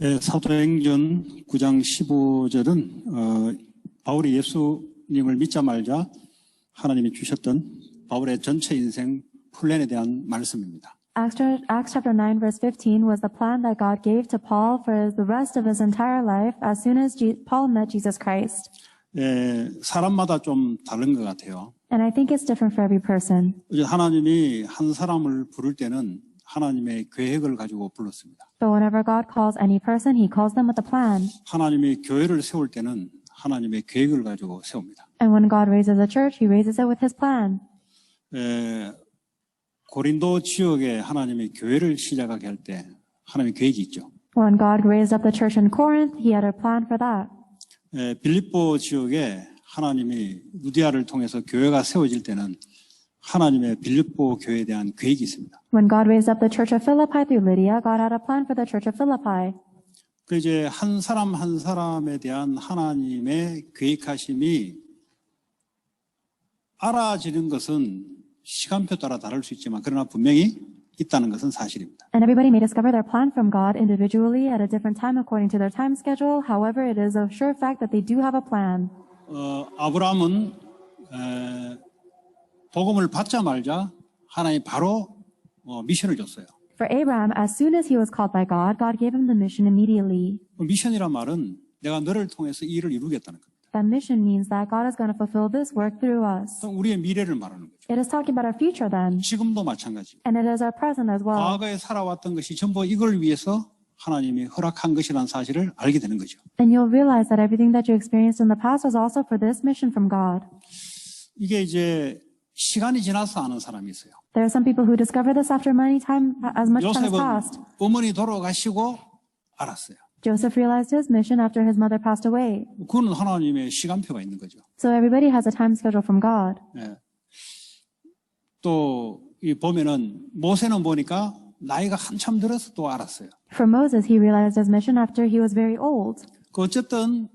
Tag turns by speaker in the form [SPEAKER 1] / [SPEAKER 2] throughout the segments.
[SPEAKER 1] 네, 사도행전 9장 15절은 바울이 예수님을 믿자 말자 하나님이 주셨던 바울의 전체 인생 플랜에 대한 말씀입니다.
[SPEAKER 2] Acts chapter 9 verse 15 was the plan that God gave to Paul for the rest of his entire life as soon as Paul met Jesus Christ.
[SPEAKER 1] 사람마다 좀 다른 것 같아요.
[SPEAKER 2] And I think it's different for every person.
[SPEAKER 1] 하나님이 한 사람을 부를 때는 하나님의 계획을 가지고 불렀습니다.
[SPEAKER 2] But whenever God calls any person, he calls them with a plan.
[SPEAKER 1] 하나님이 교회를 세울 때는 하나님의 계획을 가지고 세웁니다.
[SPEAKER 2] And when God raises a church, he raises it with his plan.
[SPEAKER 1] 고린도 지역에 하나님이 교회를 시작하게 할 때 하나님의 계획이 있죠.
[SPEAKER 2] When God raised up the church in Corinth, he had a plan for that.
[SPEAKER 1] 빌립보 지역에 하나님이 루디아를 통해서 교회가 세워질 때는 하나님의 빌립보 교회에 대한 계획이 있습니다.
[SPEAKER 2] When God raised up the church of Philippi through Lydia, God had a plan for the church of Philippi.
[SPEAKER 1] 그 이제 한 사람 한 사람에 대한 하나님의 계획하심이 알아지는 것은 시간표 따라 다를 수 있지만 그러나 분명히 있다는 것은 사실입니다.
[SPEAKER 2] And everybody may discover their plan from God individually at a different time according to their time schedule. However, it is a sure fact that they do have a plan.
[SPEAKER 1] 아브라함은 복음을 받자마자 하나님이 바로 미션을 줬어요.
[SPEAKER 2] For Abraham, as soon as he was called by God, God gave him the mission immediately.
[SPEAKER 1] 미션이란 말은 내가 너를 통해서 이 일을 이루겠다는 겁니다.
[SPEAKER 2] That mission means that God is going to fulfill this work through us.
[SPEAKER 1] 우리의 미래를 말하는 거죠.
[SPEAKER 2] It is talking about our future then.
[SPEAKER 1] 지금도 마찬가지.
[SPEAKER 2] And it is our present as well.
[SPEAKER 1] 과거에 살아왔던 것이 전부 이걸 위해서 하나님이 허락한 것이라는 사실을 알게 되는 거죠.
[SPEAKER 2] And you'll realize that everything that you experienced in the past was also for this mission from God.
[SPEAKER 1] 이게 이제 시간이 지나서 아는 사람이 있어요.
[SPEAKER 2] There are some people who discover this after as much time has passed.
[SPEAKER 1] 요셉은 어머니 돌아가시고 알았어요.
[SPEAKER 2] Joseph realized his mission after his mother passed away.
[SPEAKER 1] 그거는 하나님의 시간표가 있는 거죠.
[SPEAKER 2] So everybody has a time schedule from God.
[SPEAKER 1] 또 이 보면은 모세는 보니까 나이가 한참 들어서 또 알았어요.
[SPEAKER 2] For Moses, he realized his mission after he was very old.
[SPEAKER 1] 어쨌든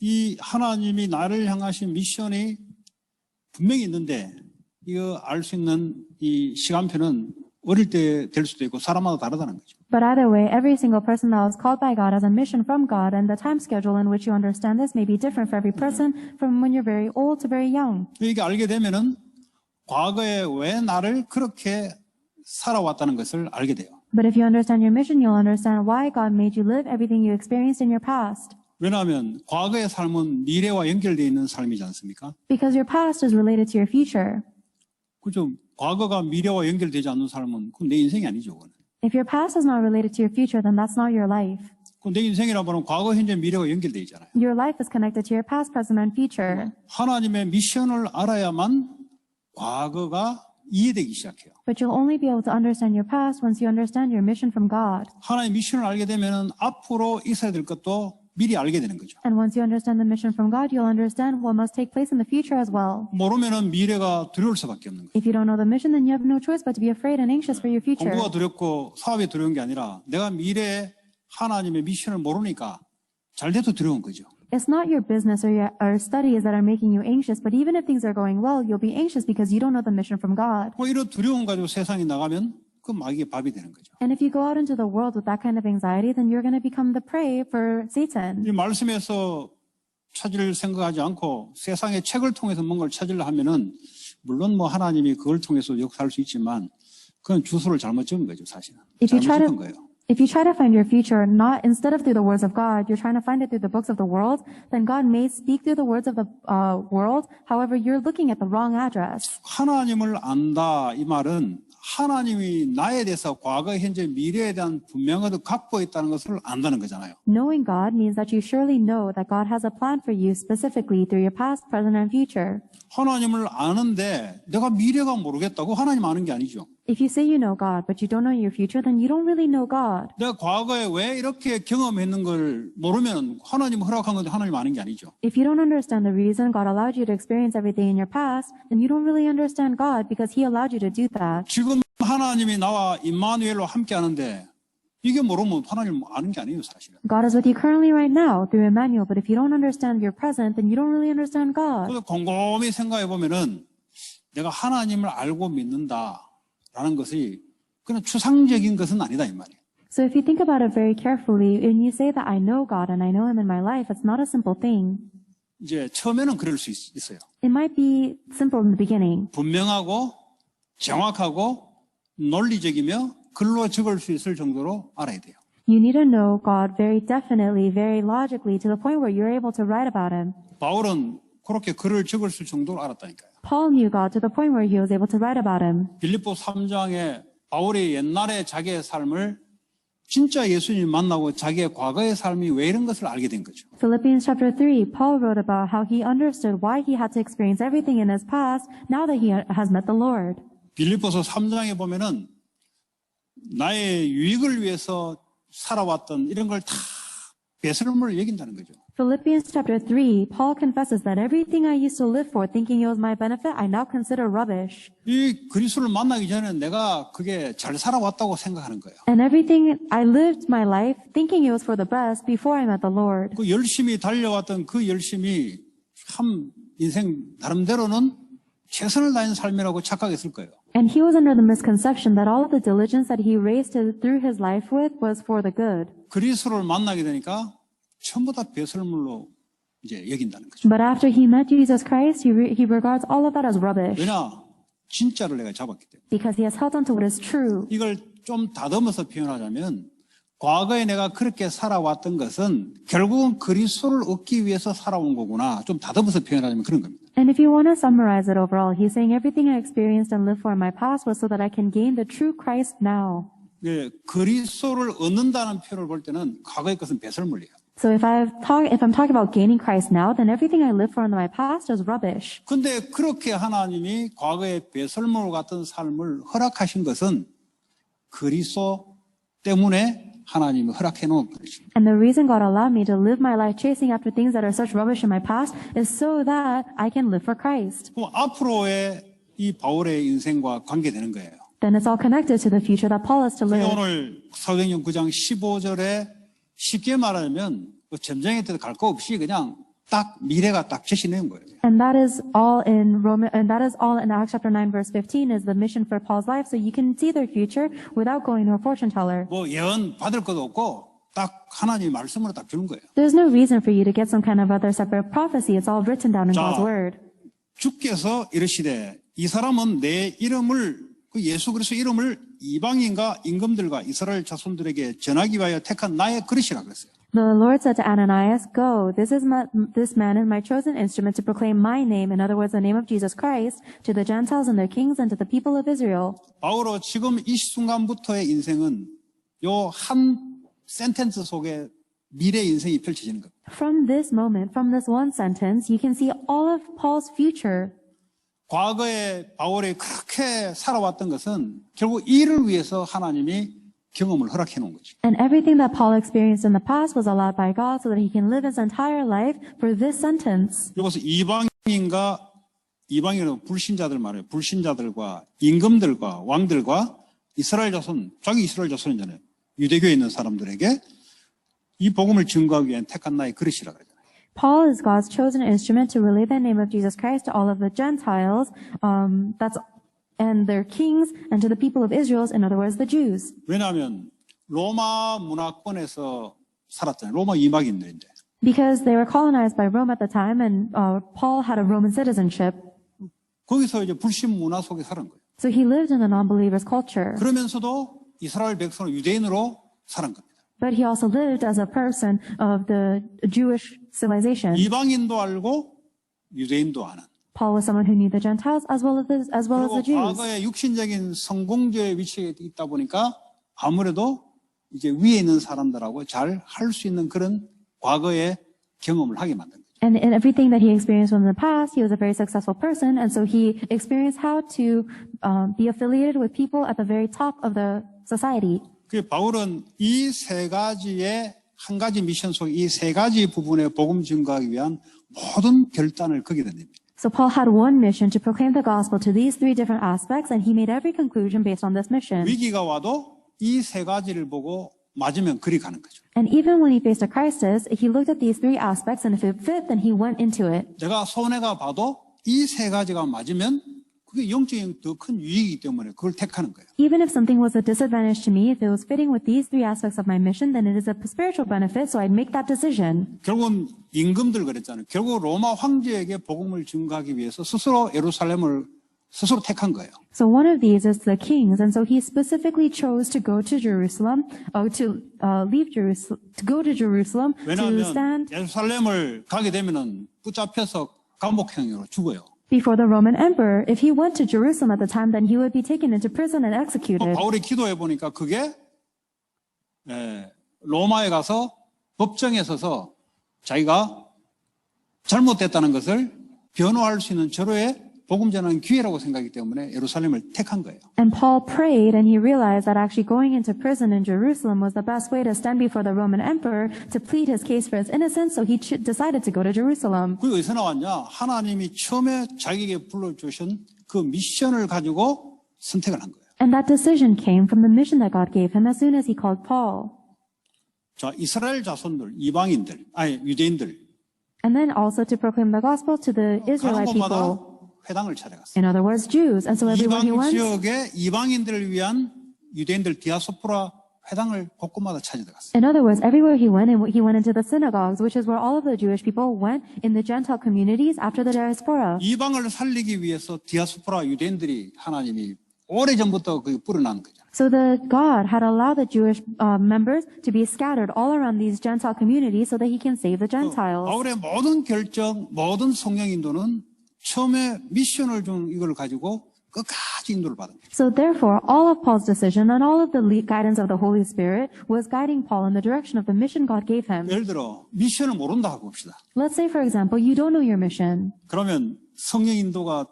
[SPEAKER 1] 이 하나님이 나를 향하신 미션이 분명히 있는데 이거 알 수 있는 이 시간표는 어릴 때 될 수도 있고 사람마다 다르다는 거죠.
[SPEAKER 2] But either way, every single person that was called by God has a mission from God, and the time schedule in which you understand this may be different for every person from when you're very old to very young.
[SPEAKER 1] 이게 알게 되면은 과거에 왜 나를 그렇게 살아왔다는 것을 알게 돼요.
[SPEAKER 2] But if you understand your mission, you'll understand why God made you live everything you experienced in your past.
[SPEAKER 1] 왜냐하면 과거의 삶은 미래와 연결되어 있는 삶이지 않습니까?
[SPEAKER 2] Because your past is related to your future.
[SPEAKER 1] 그죠? 과거가 미래와 연결되지 않는 삶은 그건 내 인생이 아니죠. 그건.
[SPEAKER 2] If your past is not related to your future, then that's not your life.
[SPEAKER 1] 그건 내 인생이라 보면 과거, 현재, 미래가 연결되어 있잖아요.
[SPEAKER 2] Your life is connected to your past, present, and future.
[SPEAKER 1] 하나님의 미션을 알아야만 과거가 이해되기 시작해요.
[SPEAKER 2] But you'll only be able to understand your past once you understand your mission from God.
[SPEAKER 1] 하나님의 미션을 알게 되면은 앞으로 있어야 될 것도 미리 알게 되는 거죠.
[SPEAKER 2] And once you understand the mission from God, you'll understand what must take place in the future as well.
[SPEAKER 1] 모르면은 미래가 두려울 수밖에 없는 거예요.
[SPEAKER 2] If you don't know the mission, then you have no choice but to be afraid and anxious for your future.
[SPEAKER 1] 공부가 두렵고 사업이 두려운 게 아니라 내가 미래에 하나님의 미션을 모르니까 잘 돼도 두려운 거죠.
[SPEAKER 2] It's not your business or studies that are making you anxious, but even if things are going well, you'll be anxious because you don't know the mission from God.
[SPEAKER 1] 이런 두려움 가지고 세상에 나가면 그 마귀의 밥이 되는 거죠.
[SPEAKER 2] And if you go out into the world with that kind of anxiety, then you're going to become the prey for Satan.
[SPEAKER 1] 이 말씀에서 찾을 생각하지 않고 세상의 책을 통해서 뭔가를 찾으려 하면은 물론 뭐 하나님이 그걸 통해서 역사할 수 있지만 그건 주소를 잘못 적은 거죠, 사실은. 잘못 적은 거예요.
[SPEAKER 2] If you try to find your future not instead of through the words of God, you're trying to find it through the books of the world, then God may speak through the words of the world. However, you're looking at the wrong address.
[SPEAKER 1] 하나님을 안다 이 말은 하나님이 나에 대해서 과거, 현재, 미래에 대한 분명하게 갖고 있다는 것을 안다는 거잖아요.
[SPEAKER 2] Knowing God means that you surely know that God has a plan for you specifically through your past, present, and future.
[SPEAKER 1] 하나님을 아는데 내가 미래가 모르겠다고 하나님 아는 게 아니죠.
[SPEAKER 2] If you say you know God, but you don't know your future, then you don't really know God.
[SPEAKER 1] 내가 과거에 왜 이렇게 경험했는 걸 모르면 하나님 허락한 건데 하나님 아는 게 아니죠.
[SPEAKER 2] If you don't understand the reason God allowed you to experience everything in your past, then you don't really understand God because He allowed you to do that.
[SPEAKER 1] 지금 하나님이 나와 임마누엘로 함께 하는데 이게 모르면 하나님 아는 게 아니에요, 사실은.
[SPEAKER 2] God is with you currently right now through Emmanuel, but if you don't understand your present, then you don't really understand God.
[SPEAKER 1] 그래서 곰곰이 생각해 보면은 내가 하나님을 알고 믿는다라는 것이 그냥 추상적인 것은 아니다 이 말이에요.
[SPEAKER 2] So if you think about it very carefully, and you say that I know God and I know Him in my life, it's not a simple thing.
[SPEAKER 1] 이제 처음에는 그럴 수 있어요.
[SPEAKER 2] It might be simple in the beginning.
[SPEAKER 1] 분명하고 정확하고 논리적이며 글로 적을 수 있을 정도로 알아야 돼요.
[SPEAKER 2] You need to know God very definitely, very logically, to the point where you're able to write about Him.
[SPEAKER 1] 바울은 그렇게 글을 적을 수 있을 정도로 알았다니까요.
[SPEAKER 2] Paul knew God to the point where he was able to write about Him.
[SPEAKER 1] 빌립보 3장에 바울이 옛날에 자기의 삶을 진짜 예수님 만나고 자기의 과거의 삶이 왜 이런 것을 알게 된 거죠.
[SPEAKER 2] Philippians chapter 3, Paul wrote about how he understood why he had to experience everything in his past now that he has met the Lord.
[SPEAKER 1] 빌립보서 3장에 보면은 나의 유익을 위해서 살아왔던 이런 걸 다 배설물을 여긴다는 거죠.
[SPEAKER 2] Philippians chapter 3, Paul confesses that everything I used to live for, thinking it was my benefit, I now consider rubbish.
[SPEAKER 1] 이 그리스도를 만나기 전에 내가 그게 잘 살아왔다고 생각하는 거예요.
[SPEAKER 2] And everything I lived my life, thinking it was for the best before I met the Lord.
[SPEAKER 1] 그 열심히 달려왔던 그 열심이 참 인생 나름대로는 최선을 다한 삶이라고 착각했을 거예요.
[SPEAKER 2] And he was under the misconception that all of the diligence that he raised through his life with was for the good.
[SPEAKER 1] 그리스도를 만나게 되니까 전부 다 배설물로 이제 여긴다는 거죠.
[SPEAKER 2] But after he met Jesus Christ, he regards all of that as rubbish
[SPEAKER 1] 왜냐? 진짜를 내가 잡았기 때문에.
[SPEAKER 2] because he has held on to what is true.
[SPEAKER 1] 이걸 좀 다듬어서 표현하자면 과거에 내가 그렇게 살아왔던 것은 결국은 그리스도를 얻기 위해서 살아온 거구나. 좀 다듬어서 표현하자면 그런 겁니다.
[SPEAKER 2] And if you want to summarize it overall, he's saying everything I experienced and lived for in my past was so that I can gain the true Christ now.
[SPEAKER 1] 예, 그리스도를 얻는다는 표현을 볼 때는 과거의 것은 배설물이에요.
[SPEAKER 2] So if I'm talking about gaining Christ now, then everything I lived for in my past is rubbish.
[SPEAKER 1] 근데 그렇게 하나님이 과거의 배설물 같은 삶을 허락하신 것은 그리스도 때문에 하나님이 허락해 놓은 것입니다.
[SPEAKER 2] And the reason God allowed me to live my life chasing after things that are such rubbish in my past is so that I can live for Christ.
[SPEAKER 1] 그럼 앞으로의 이 바울의 인생과 관계되는 거예요.
[SPEAKER 2] Then it's all connected to the future that Paul is to live.
[SPEAKER 1] 오늘 사도행전 9장 15절에 쉽게 말하면 점쟁이 때도 갈 거 없이 그냥 딱 미래가 딱 제시된 거예요.
[SPEAKER 2] And that is all in Acts chapter 9 verse 15 is the mission for Paul's life. So you can see their future without going to a fortune teller.
[SPEAKER 1] 뭐 예언 받을 것도 없고 딱 하나님 말씀으로 딱 주는 거예요.
[SPEAKER 2] There's no reason for you to get some kind of other separate prophecy. It's all written down in
[SPEAKER 1] 자,
[SPEAKER 2] God's word.
[SPEAKER 1] 주께서 이르시되 이 사람은 내 이름을 그 예수 그리스도 이름을 이방인과 임금들과 이스라엘 자손들에게 전하기 위하여 택한 나의 그릇이라 그랬어요.
[SPEAKER 2] The Lord said to Ananias, "Go. This man is my chosen instrument to proclaim my name, in other words, the name of Jesus Christ, to the Gentiles and their kings and to the people of Israel."
[SPEAKER 1] 바울은 지금 이 순간부터의 인생은 요 한 센텐스 속에 미래 인생이 펼쳐지는 겁니다.
[SPEAKER 2] From this moment, from this one sentence, you can see all of Paul's future.
[SPEAKER 1] 과거에 바울이 그렇게 살아왔던 것은 결국 이를 위해서 하나님이 경험을 허락해 놓은 거죠.
[SPEAKER 2] And everything that Paul experienced in the past was allowed by God so that he can live his entire life for this sentence.
[SPEAKER 1] 여기서 이방인은 불신자들 말이에요. 불신자들과 임금들과 왕들과 이스라엘 자손, 자기 이스라엘 자손이잖아요. 유대교에 있는 사람들에게 이 복음을 증거하기 위한 택한 나의 그릇이라 그러잖아요.
[SPEAKER 2] Paul is God's chosen instrument to relay the name of Jesus Christ to all of the Gentiles, and their kings, and to the people of Israel, in other words, the Jews.
[SPEAKER 1] 왜냐하면 로마 문화권에서 살았잖아요. 로마 이방인들인데.
[SPEAKER 2] Because they were colonized by Rome at the time, and Paul had a Roman citizenship.
[SPEAKER 1] 거기서 이제 불신 문화 속에 사는 거예요.
[SPEAKER 2] So he lived in the non-believers' culture.
[SPEAKER 1] 그러면서도 이스라엘 백성은 유대인으로 사는 겁니다.
[SPEAKER 2] But he also lived as a person of the Jewish civilization.
[SPEAKER 1] 이방인도 알고 유대인도 아는.
[SPEAKER 2] Paul was someone who knew the Gentiles as well as the
[SPEAKER 1] 그리고
[SPEAKER 2] Jews.
[SPEAKER 1] 과거에 육신적인 성공주의 위치에 있다 보니까 아무래도 이제 위에 있는 사람들하고 잘 할 수 있는 그런 과거의 경험을 하게 만든 거죠.
[SPEAKER 2] And in everything that he experienced in the past, he was a very successful person, and so he experienced how to be affiliated with people at the very top of the society.
[SPEAKER 1] 그 바울은 이 세 가지의 한 가지 미션 속에 이 세 가지 부분의 복음 증거하기 위한 모든 결단을 거기에 냅니다.
[SPEAKER 2] So Paul had one mission to proclaim the gospel to these three different aspects, and he made every conclusion based on this mission.
[SPEAKER 1] 위기가 와도 이 세 가지를 보고 맞으면 그리 가는 거죠.
[SPEAKER 2] And even when he faced a crisis, he looked at these three aspects, and if it fit, then he went into it.
[SPEAKER 1] 내가 손해가 봐도 이 세 가지가 맞으면 그게 영적인 더 큰 유익이기 때문에 그걸 택하는 거예요.
[SPEAKER 2] Even if something was a disadvantage to me, if it was fitting with these three aspects of my mission, then it is a spiritual benefit, so I'd make that decision.
[SPEAKER 1] 결국은 임금들 그랬잖아요. 결국 로마 황제에게 복음을 증거하기 위해서 스스로 예루살렘을 스스로 택한 거예요.
[SPEAKER 2] So one of these is the kings, and so he specifically chose to go to Jerusalem, to go to Jerusalem to
[SPEAKER 1] 왜냐하면
[SPEAKER 2] stand
[SPEAKER 1] 예루살렘을 가게 되면은 붙잡혀서 감옥형으로 죽어요.
[SPEAKER 2] before the Roman emperor. If he went to Jerusalem at the time, then he would be taken into prison and executed.
[SPEAKER 1] 바울이 기도해 보니까 그게 로마에 가서 법정에 서서 자기가 잘못됐다는 것을 변호할 수 있는 절호의 복음 전하는 기회라고 생각하기 때문에 예루살렘을 택한 거예요.
[SPEAKER 2] And Paul prayed, and he realized that actually going into prison in Jerusalem was the best way to stand before the Roman emperor to plead his case for his innocence, so he decided to go to Jerusalem.
[SPEAKER 1] 그게 어디서 나왔냐? 하나님이 처음에 자기에게 불러주신 그 미션을 가지고 선택을 한 거예요.
[SPEAKER 2] And that decision came from the mission that God gave him as soon as he called Paul.
[SPEAKER 1] 자, 이스라엘 자손들, 유대인들
[SPEAKER 2] And then also to proclaim the gospel to the
[SPEAKER 1] 가는
[SPEAKER 2] Israelite
[SPEAKER 1] 곳마다
[SPEAKER 2] people.
[SPEAKER 1] 회당을 찾아갔어요.
[SPEAKER 2] In other words, Jews. And so everywhere he
[SPEAKER 1] 이방
[SPEAKER 2] went,
[SPEAKER 1] 지역의 이방인들을 위한 유대인들 디아스포라 회당을 곳곳마다 찾아갔어요.
[SPEAKER 2] in other words, everywhere he went into the synagogues, which is where all of the Jewish people went in the Gentile communities after the diaspora.
[SPEAKER 1] 이방을 살리기 위해서 디아스포라 유대인들이 하나님이 오래전부터 그게 뿌려놓은 거죠.
[SPEAKER 2] So God had allowed the Jewish members to be scattered all around these Gentile communities so that he can save the Gentiles.
[SPEAKER 1] 바울의 모든 결정, 모든 성령 인도는 처음에 미션을 준 이걸 가지고 끝까지 인도를 받은 거예요.
[SPEAKER 2] So therefore, all of Paul's decision and all of the guidance of the Holy Spirit was guiding Paul in the direction of the mission God gave him.
[SPEAKER 1] 예를 들어 미션을 모른다 하고 봅시다.
[SPEAKER 2] Let's say, for example, you don't know your mission.
[SPEAKER 1] 그러면 성령 인도가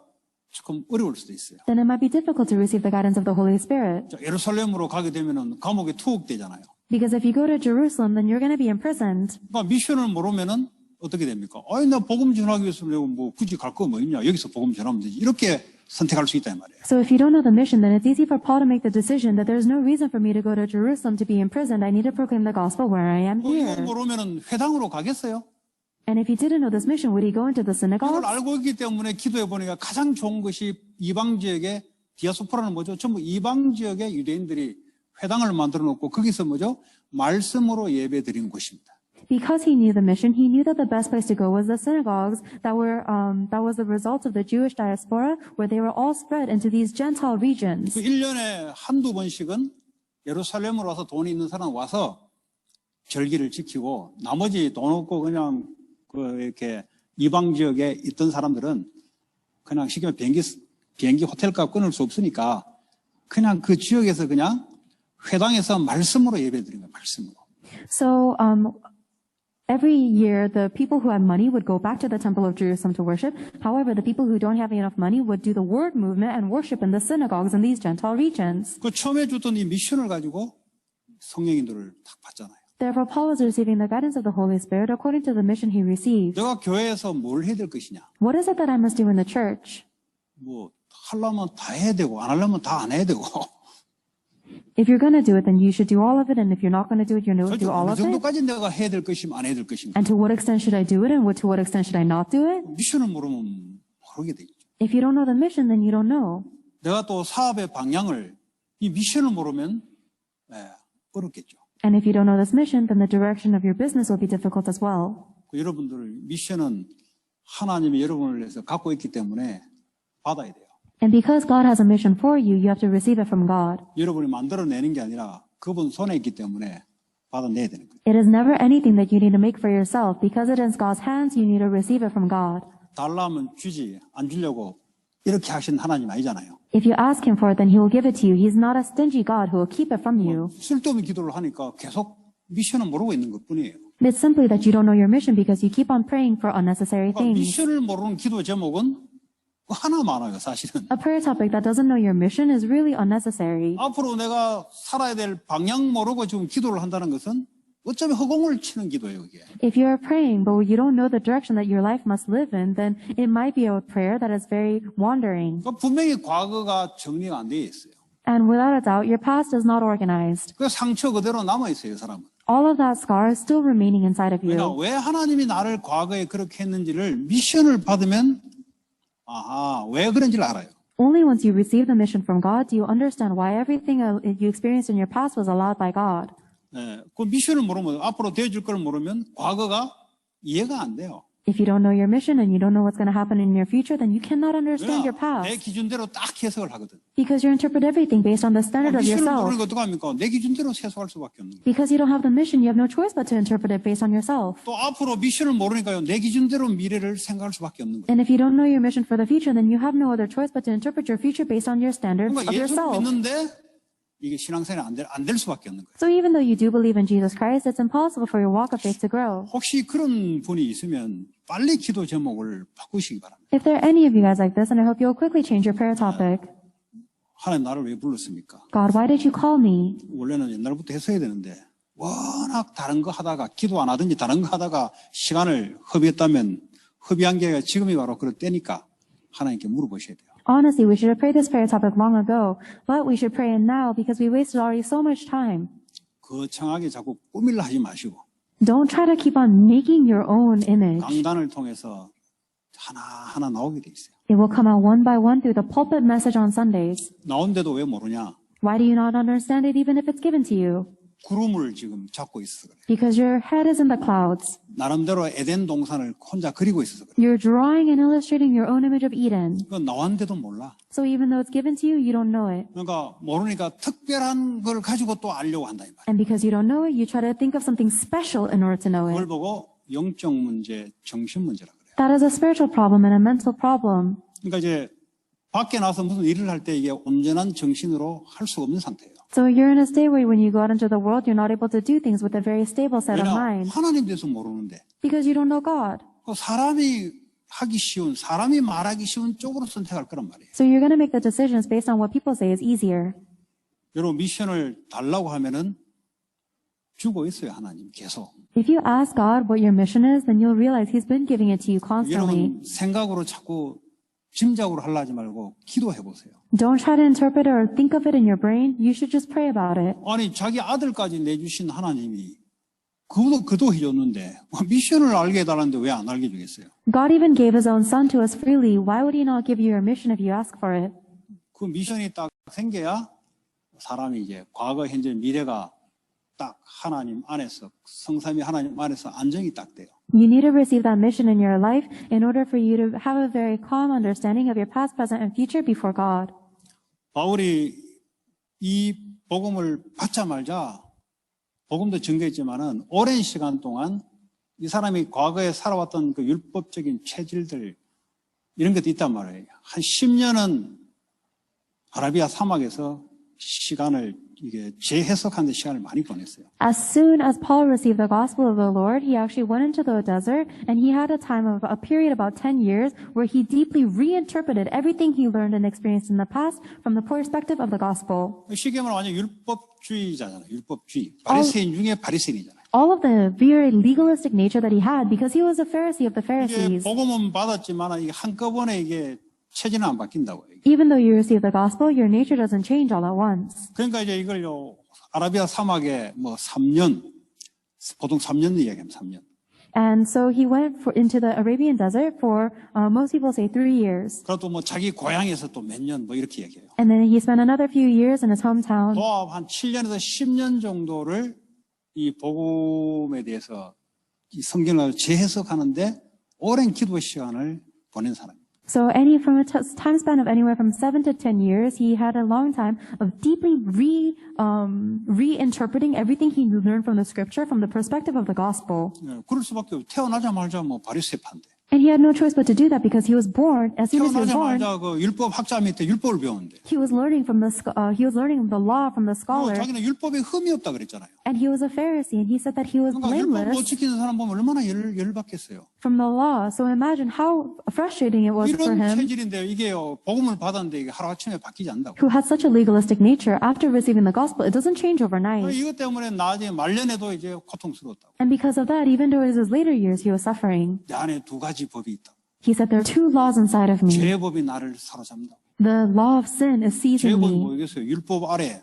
[SPEAKER 1] 조금 어려울 수도 있어요.
[SPEAKER 2] Then it might be difficult to receive the guidance of the Holy Spirit.
[SPEAKER 1] 자, 예루살렘으로 가게 되면은 감옥에 투옥되잖아요.
[SPEAKER 2] Because if you go to Jerusalem, then you're going to be imprisoned.
[SPEAKER 1] 그러니까 미션을 모르면은 어떻게 됩니까? 아니, 나 복음 전하기 위해서 내가 뭐 굳이 갈 거 뭐 있냐? 여기서 복음 전하면 되지. 이렇게 선택할 수 있단 말이에요.
[SPEAKER 2] So if you don't know the mission, then it's easy for Paul to make the decision that there's no reason for me to go to Jerusalem to be imprisoned. I need to proclaim the gospel where I am
[SPEAKER 1] 이걸
[SPEAKER 2] here.
[SPEAKER 1] 모르면은 회당으로 가겠어요?
[SPEAKER 2] And if he didn't know this mission, would he go into the
[SPEAKER 1] 이걸
[SPEAKER 2] synagogue?
[SPEAKER 1] 알고 있기 때문에 기도해 보니까 가장 좋은 것이 이방 지역의 디아스포라는 뭐죠? 전부 이방 지역의 유대인들이 회당을 만들어 놓고 거기서 뭐죠? 말씀으로 예배 드리는 곳입니다.
[SPEAKER 2] Because he knew the mission, he knew that the best place to go was the synagogues that was the result of the Jewish diaspora, where they were all spread into these Gentile regions.
[SPEAKER 1] 1년에 한두 번씩은 예루살렘으로 와서 돈이 있는 사람 와서 절기를 지키고 나머지 돈 없고 그냥 이렇게 이방 지역에 있던 사람들은 그냥 쉽게 말하면 비행기 호텔값 끊을 수 없으니까 그냥 그 지역에서 그냥 회당에서 말씀으로 예배드린 거예요. 말씀으로.
[SPEAKER 2] So, every year, the people who had money would go back to the temple of Jerusalem to worship. However, the people who don't have enough money would do the word movement and worship in the synagogues in these Gentile regions.
[SPEAKER 1] 그 처음에 줬던 이 미션을 가지고 성령 인도를 딱 받잖아요.
[SPEAKER 2] Therefore, Paul was receiving the guidance of the Holy Spirit according to the mission he received.
[SPEAKER 1] 내가 교회에서 뭘 해야 될 것이냐?
[SPEAKER 2] What is it that I must do in the church?
[SPEAKER 1] 뭐 하려면 다 해야 되고 안 하려면 다 안 해야 되고.
[SPEAKER 2] If you're going to do it, then you should do all of it. And if you're not going to do it, you're going to do all
[SPEAKER 1] 어느
[SPEAKER 2] of it.
[SPEAKER 1] 정도까지 내가 해야 될 것이면 안 해야 될 것인가?
[SPEAKER 2] And to what extent should I do it? And to what extent should I not do it?
[SPEAKER 1] 미션을 모르면 모르게 되겠죠.
[SPEAKER 2] If you don't know the mission, then you don't know.
[SPEAKER 1] 내가 또 사업의 방향을 이 미션을 모르면 어렵겠죠.
[SPEAKER 2] And if you don't know this mission, then the direction of your business will be difficult as well.
[SPEAKER 1] 여러분들 미션은 하나님이 여러분을 위해서 갖고 있기 때문에 받아야 돼요.
[SPEAKER 2] And because God has a mission for you, you have to receive it from God.
[SPEAKER 1] 여러분이 만들어내는 게 아니라 그분 손에 있기 때문에 받아내야 되는 거예요.
[SPEAKER 2] It is never anything that you need to make for yourself. Because it is God's hands, you need to receive it from God.
[SPEAKER 1] 달라면 주지 안 주려고 이렇게 하신 하나님 아니잖아요.
[SPEAKER 2] If you ask Him for it, then He will give it to you. He's not a stingy God who will keep it from you.
[SPEAKER 1] 쓸데없는 기도를 하니까 계속 미션을 모르고 있는 것뿐이에요.
[SPEAKER 2] It's simply that you don't know your mission because you keep on praying for unnecessary things.
[SPEAKER 1] 미션을 모르는 기도 제목은 하나 많아요, 사실은.
[SPEAKER 2] A prayer topic that doesn't know your mission is really unnecessary.
[SPEAKER 1] 앞으로 내가 살아야 될 방향 모르고 지금 기도를 한다는 것은 어쩌면 허공을 치는 기도예요, 이게.
[SPEAKER 2] If you're praying, but you don't know the direction that your life must live in, then it might be a prayer that is very wandering.
[SPEAKER 1] 그러니까 분명히 과거가 정리가 안 되어 있어요.
[SPEAKER 2] And without a doubt, your past is not organized.
[SPEAKER 1] 그 상처 그대로 남아 있어요, 사람은.
[SPEAKER 2] All of that scar is still remaining inside of
[SPEAKER 1] 그러니까
[SPEAKER 2] you.
[SPEAKER 1] 왜 하나님이 나를 과거에 그렇게 했는지를 미션을 받으면 아하, 왜 그런지를 알아요.
[SPEAKER 2] Only once you receive the mission from God do you understand why everything you experienced in your past was allowed by God.
[SPEAKER 1] 그 미션을 모르면 앞으로 되어줄 걸 모르면 과거가 이해가 안 돼요.
[SPEAKER 2] If you don't know your mission and you don't know what's going to happen in your future, then you cannot understand your
[SPEAKER 1] 내
[SPEAKER 2] past.
[SPEAKER 1] 기준대로 딱 해석을 하거든.
[SPEAKER 2] Because you interpret everything based on the standard of
[SPEAKER 1] 미션을
[SPEAKER 2] yourself.
[SPEAKER 1] 모르니까 어떡합니까? 내 기준대로 해석할 수밖에 없는 거예요.
[SPEAKER 2] Because you don't have the mission, you have no choice but to interpret it based on yourself.
[SPEAKER 1] 또 앞으로 미션을 모르니까요. 내 기준대로 미래를 생각할 수밖에 없는 거예요.
[SPEAKER 2] And if you don't know your mission for the future, then you have no other choice but to interpret your future based on your standards
[SPEAKER 1] 그러니까
[SPEAKER 2] of
[SPEAKER 1] 예수를
[SPEAKER 2] yourself.
[SPEAKER 1] 믿는데 이게 신앙생활이 안 될 수밖에 없는 거예요.
[SPEAKER 2] So even though you do believe in Jesus Christ, it's impossible for your walk of faith to grow.
[SPEAKER 1] 혹시 그런 분이 있으면 빨리 기도 제목을 바꾸시기 바랍니다.
[SPEAKER 2] If there are any of you guys like this, and I hope you'll quickly change your prayer topic.
[SPEAKER 1] 하나님 나를 왜 불렀습니까?
[SPEAKER 2] God, why did you call me?
[SPEAKER 1] 원래는 옛날부터 했어야 되는데 워낙 다른 거 하다가 기도 안 하든지 다른 거 하다가 시간을 허비했다면 허비한 게 지금이 바로 그럴 때니까 하나님께 물어보셔야 돼요.
[SPEAKER 2] Honestly, we should have prayed this prayer topic long ago, but we should pray it now because we wasted already so much time.
[SPEAKER 1] 거창하게 자꾸 꾸밀라 하지 마시고
[SPEAKER 2] Don't try to keep on making your own image.
[SPEAKER 1] 강단을 통해서 하나하나 나오게 돼 있어요.
[SPEAKER 2] It will come out one by one through the pulpit message on Sundays.
[SPEAKER 1] 나온데도 왜 모르냐?
[SPEAKER 2] Why do you not understand it even if it's given to you?
[SPEAKER 1] 구름을 지금 잡고 있어서 그래요.
[SPEAKER 2] Because your head is in the clouds.
[SPEAKER 1] 나름대로 에덴 동산을 혼자 그리고 있어서 그래요.
[SPEAKER 2] You're drawing and illustrating your own image of Eden.
[SPEAKER 1] 그건 나왔는데도 몰라.
[SPEAKER 2] So even though it's given to you, you don't know it.
[SPEAKER 1] 그러니까 모르니까 특별한 걸 가지고 또 알려고 한다 이 말이에요.
[SPEAKER 2] And because you don't know it, you try to think of something special in order to know
[SPEAKER 1] 그걸
[SPEAKER 2] it.
[SPEAKER 1] 보고 영적 문제, 정신 문제라 그래요.
[SPEAKER 2] That is a spiritual problem and a mental problem.
[SPEAKER 1] 그러니까 이제 밖에 나서 무슨 일을 할 때 이게 온전한 정신으로 할 수가 없는 상태예요.
[SPEAKER 2] So you're in a state where when you go out into the world, you're not able to do things with a very stable set of
[SPEAKER 1] 왜냐?
[SPEAKER 2] mind.
[SPEAKER 1] 하나님 대해서 모르는데
[SPEAKER 2] Because you don't know God.
[SPEAKER 1] 사람이 하기 쉬운, 사람이 말하기 쉬운 쪽으로 선택할 거란 말이에요.
[SPEAKER 2] So you're going to make the decisions based on what people say is easier.
[SPEAKER 1] 여러분 미션을 달라고 하면은 주고 있어요 하나님 계속.
[SPEAKER 2] If you ask God what your mission is, then you'll realize He's been giving it to you constantly.
[SPEAKER 1] 여러분 생각으로 자꾸 짐작으로 하려 하지 말고 기도해 보세요.
[SPEAKER 2] Don't try to interpret it or think of it in your brain. You should just pray about it.
[SPEAKER 1] 아니 자기 아들까지 내주신 하나님이 그도 해줬는데 미션을 알게 해달라는데 왜 안 알게 해주겠어요?
[SPEAKER 2] God even gave His own Son to us freely. Why would He not give you your mission if you ask for it?
[SPEAKER 1] 그 미션이 딱 생겨야 사람이 이제 과거, 현재, 미래가 딱 하나님 안에서 성삼위 하나님 안에서 안정이 딱 돼요.
[SPEAKER 2] You need to receive that mission in your life in order for you to have a very calm understanding of your past, present, and future before God.
[SPEAKER 1] 바울이 이 복음을 받자마자 복음도 전개했지만은 오랜 시간 동안 이 사람이 과거에 살아왔던 그 율법적인 체질들 이런 것도 있단 말이에요. 한 10년은 아라비아 사막에서 시간을 이게 재해석하는 데 시간을 많이 보냈어요.
[SPEAKER 2] As soon as Paul received the gospel of the Lord, he actually went into the desert and he had a period about 10 years where he deeply reinterpreted everything he learned and experienced in the past from the perspective of the gospel.
[SPEAKER 1] 쉽게 말하면 완전 율법주의자잖아요. 율법주의. 바리새인 중에 바리새인이잖아요.
[SPEAKER 2] All of the very legalistic nature that he had because he was a Pharisee of the
[SPEAKER 1] 이게
[SPEAKER 2] Pharisees.
[SPEAKER 1] 복음은 받았지만 이게 한꺼번에 이게 체질은 안 바뀐다고요.
[SPEAKER 2] Even though you receive the gospel, your nature doesn't change all at once.
[SPEAKER 1] 그러니까 이제 이걸요 아라비아 사막에 뭐 3년 보통 3년 이야기하면 3년.
[SPEAKER 2] And so he went into the Arabian desert for, most people say 3 years.
[SPEAKER 1] 그것도 뭐 자기 고향에서 또 몇 년 뭐 이렇게 얘기해요.
[SPEAKER 2] And then he spent another few years in his hometown.
[SPEAKER 1] 도합 한 7년에서 10년 정도를 이 복음에 대해서 이 성경을 재해석하는데 오랜 기도 시간을 보낸 사람입니다.
[SPEAKER 2] So from a time span of anywhere from 7 to 10 years, he had a long time of deeply reinterpreting everything he learned from the scripture from the perspective of the gospel.
[SPEAKER 1] 그럴 수밖에 없어요. 태어나자마자 뭐 바리새파인데.
[SPEAKER 2] And he had no choice but to do that because he was born, as soon as he was born,
[SPEAKER 1] 태어나자마자 그 율법 학자 밑에 율법을 배우는데.
[SPEAKER 2] he was learning the law from the scholar.
[SPEAKER 1] 자기는 율법에 흠이 없다 그랬잖아요.
[SPEAKER 2] And he was a Pharisee, and he said that he was
[SPEAKER 1] 그러니까 율법 못
[SPEAKER 2] blameless
[SPEAKER 1] 지키는 사람 보면 얼마나 열받겠어요.
[SPEAKER 2] from the law. So imagine how frustrating it was for
[SPEAKER 1] 이런
[SPEAKER 2] him,
[SPEAKER 1] 체질인데 이게요 복음을 받았는데 이게 하루아침에 바뀌지 않는다고.
[SPEAKER 2] who had such a legalistic nature. After receiving the gospel, it doesn't change overnight.
[SPEAKER 1] 이것 때문에 나중에 말년에도 이제 고통스러웠다고.
[SPEAKER 2] And because of that, even during his later years, he was suffering.
[SPEAKER 1] 내 안에 두 가지 법이 있다.
[SPEAKER 2] He said, there are 2 laws inside of me.
[SPEAKER 1] 죄의 법이 나를 사로잡는다.
[SPEAKER 2] The law of sin is seizing
[SPEAKER 1] 죄의 법이
[SPEAKER 2] me.
[SPEAKER 1] 뭐겠어요? 율법 아래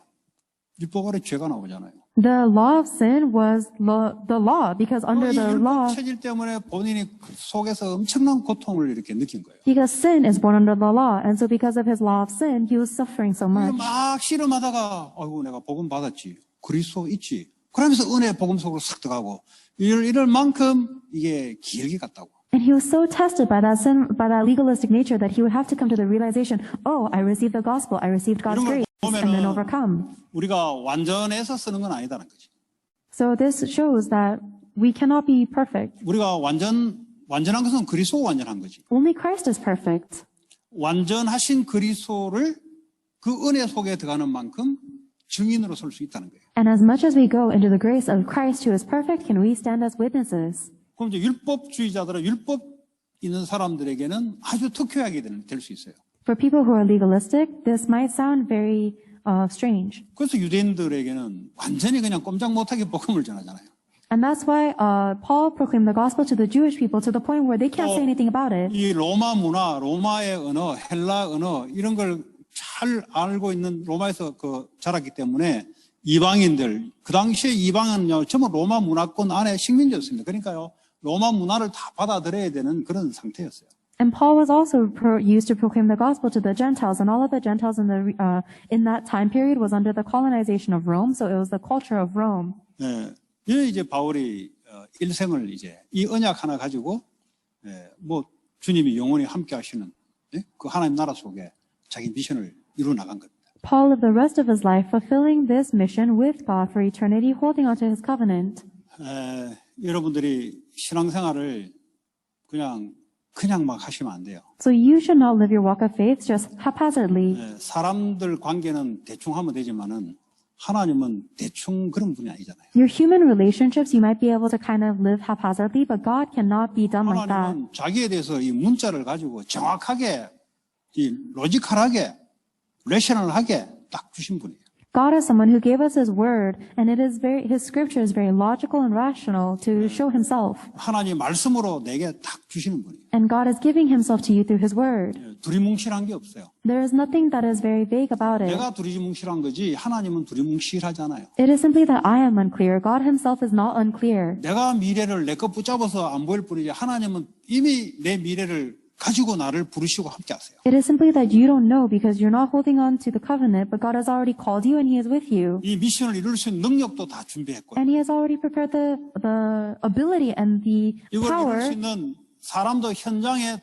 [SPEAKER 1] 죄가 나오잖아요.
[SPEAKER 2] The law of sin was the law because under
[SPEAKER 1] 이
[SPEAKER 2] the law,
[SPEAKER 1] 율법 체질 때문에 본인이 그 속에서 엄청난 고통을 이렇게 느낀 거예요.
[SPEAKER 2] because sin is born under the law, and so because of his law of sin, he was suffering so
[SPEAKER 1] 이거
[SPEAKER 2] much.
[SPEAKER 1] 막 씨름하다가 아이고 내가 복음 받았지. 그리스도 있지. 그러면서 은혜 복음 속으로 싹 들어가고 이럴 만큼 이게 길게 갔다고.
[SPEAKER 2] And he was so tested by that sin, by that legalistic nature that he would have to come to the realization, oh, I received the gospel, I received God's
[SPEAKER 1] 이런 걸
[SPEAKER 2] grace, and then
[SPEAKER 1] 보면은
[SPEAKER 2] overcome.
[SPEAKER 1] 우리가 완전해서 쓰는 건 아니다는 거지.
[SPEAKER 2] So this shows that we cannot be perfect.
[SPEAKER 1] 우리가 완전한 것은 그리스도가 완전한 거지.
[SPEAKER 2] Only Christ is perfect.
[SPEAKER 1] 완전하신 그리스도를 그 은혜 속에 들어가는 만큼 증인으로 설 수 있다는 거예요.
[SPEAKER 2] And as much as we go into the grace of Christ who is perfect, can we stand as witnesses?
[SPEAKER 1] 그럼 이제 율법주의자들은 율법 있는 사람들에게는 아주 특효약이 될 수 있어요.
[SPEAKER 2] For people who are legalistic, this might sound very strange.
[SPEAKER 1] 그래서 유대인들에게는 완전히 그냥 꼼짝 못하게 복음을 전하잖아요.
[SPEAKER 2] And that's why Paul proclaimed the gospel to the Jewish people to the point where they can't say anything about it.
[SPEAKER 1] 이 로마 문화, 로마의 언어, 헬라 언어 이런 걸 잘 알고 있는 로마에서 자랐기 때문에 이방인들 그 당시에 이방은요 전부 로마 문화권 안에 식민지였습니다. 그러니까요 로마 문화를 다 받아들여야 되는 그런 상태였어요.
[SPEAKER 2] And Paul was also used to proclaim the gospel to the Gentiles, and all of the Gentiles in that time period was under the colonization of Rome, so it was the culture of Rome.
[SPEAKER 1] 네, 이제 바울이 일생을 이제 이 언약 하나 가지고 뭐 주님이 영원히 함께하시는 그 하나님 나라 속에 자기 미션을 이루어 나간 겁니다.
[SPEAKER 2] Paul lived the rest of his life fulfilling this mission with God for eternity, holding on to his covenant.
[SPEAKER 1] 여러분들이 신앙생활을 그냥 막 하시면 안 돼요.
[SPEAKER 2] So you should not live your walk of faith just haphazardly.
[SPEAKER 1] 사람들 관계는 대충 하면 되지만은 하나님은 대충 그런 분이 아니잖아요.
[SPEAKER 2] Your human relationships, you might be able to kind of live haphazardly, but God cannot be done like that.
[SPEAKER 1] 하나님은 자기에 대해서 이 문자를 가지고 정확하게 이 로지컬하게 레셔널하게 딱 주신 분이에요.
[SPEAKER 2] God is someone who gave us His word, and His scripture is very logical and rational to show Himself.
[SPEAKER 1] 하나님 말씀으로 내게 딱 주시는 분이에요.
[SPEAKER 2] And God is giving Himself to you through His word.
[SPEAKER 1] 두리뭉실한 게 없어요.
[SPEAKER 2] There is nothing that is very vague about it.
[SPEAKER 1] 내가 두리뭉실한 거지 하나님은 두리뭉실하잖아요.
[SPEAKER 2] It is simply that I am unclear. God Himself is not unclear.
[SPEAKER 1] 내가 미래를 내 것 붙잡아서 안 보일 뿐이지 하나님은 이미 내 미래를 가지고 나를 부르시고 함께 하세요.
[SPEAKER 2] It is simply that you don't know because you're not holding on to the covenant, but God has already called you and He is with you.
[SPEAKER 1] 이 미션을 이룰 수 있는 능력도 다 준비했고
[SPEAKER 2] And He has already prepared the ability and the
[SPEAKER 1] 이걸 이룰
[SPEAKER 2] power
[SPEAKER 1] 수 있는 사람도 현장에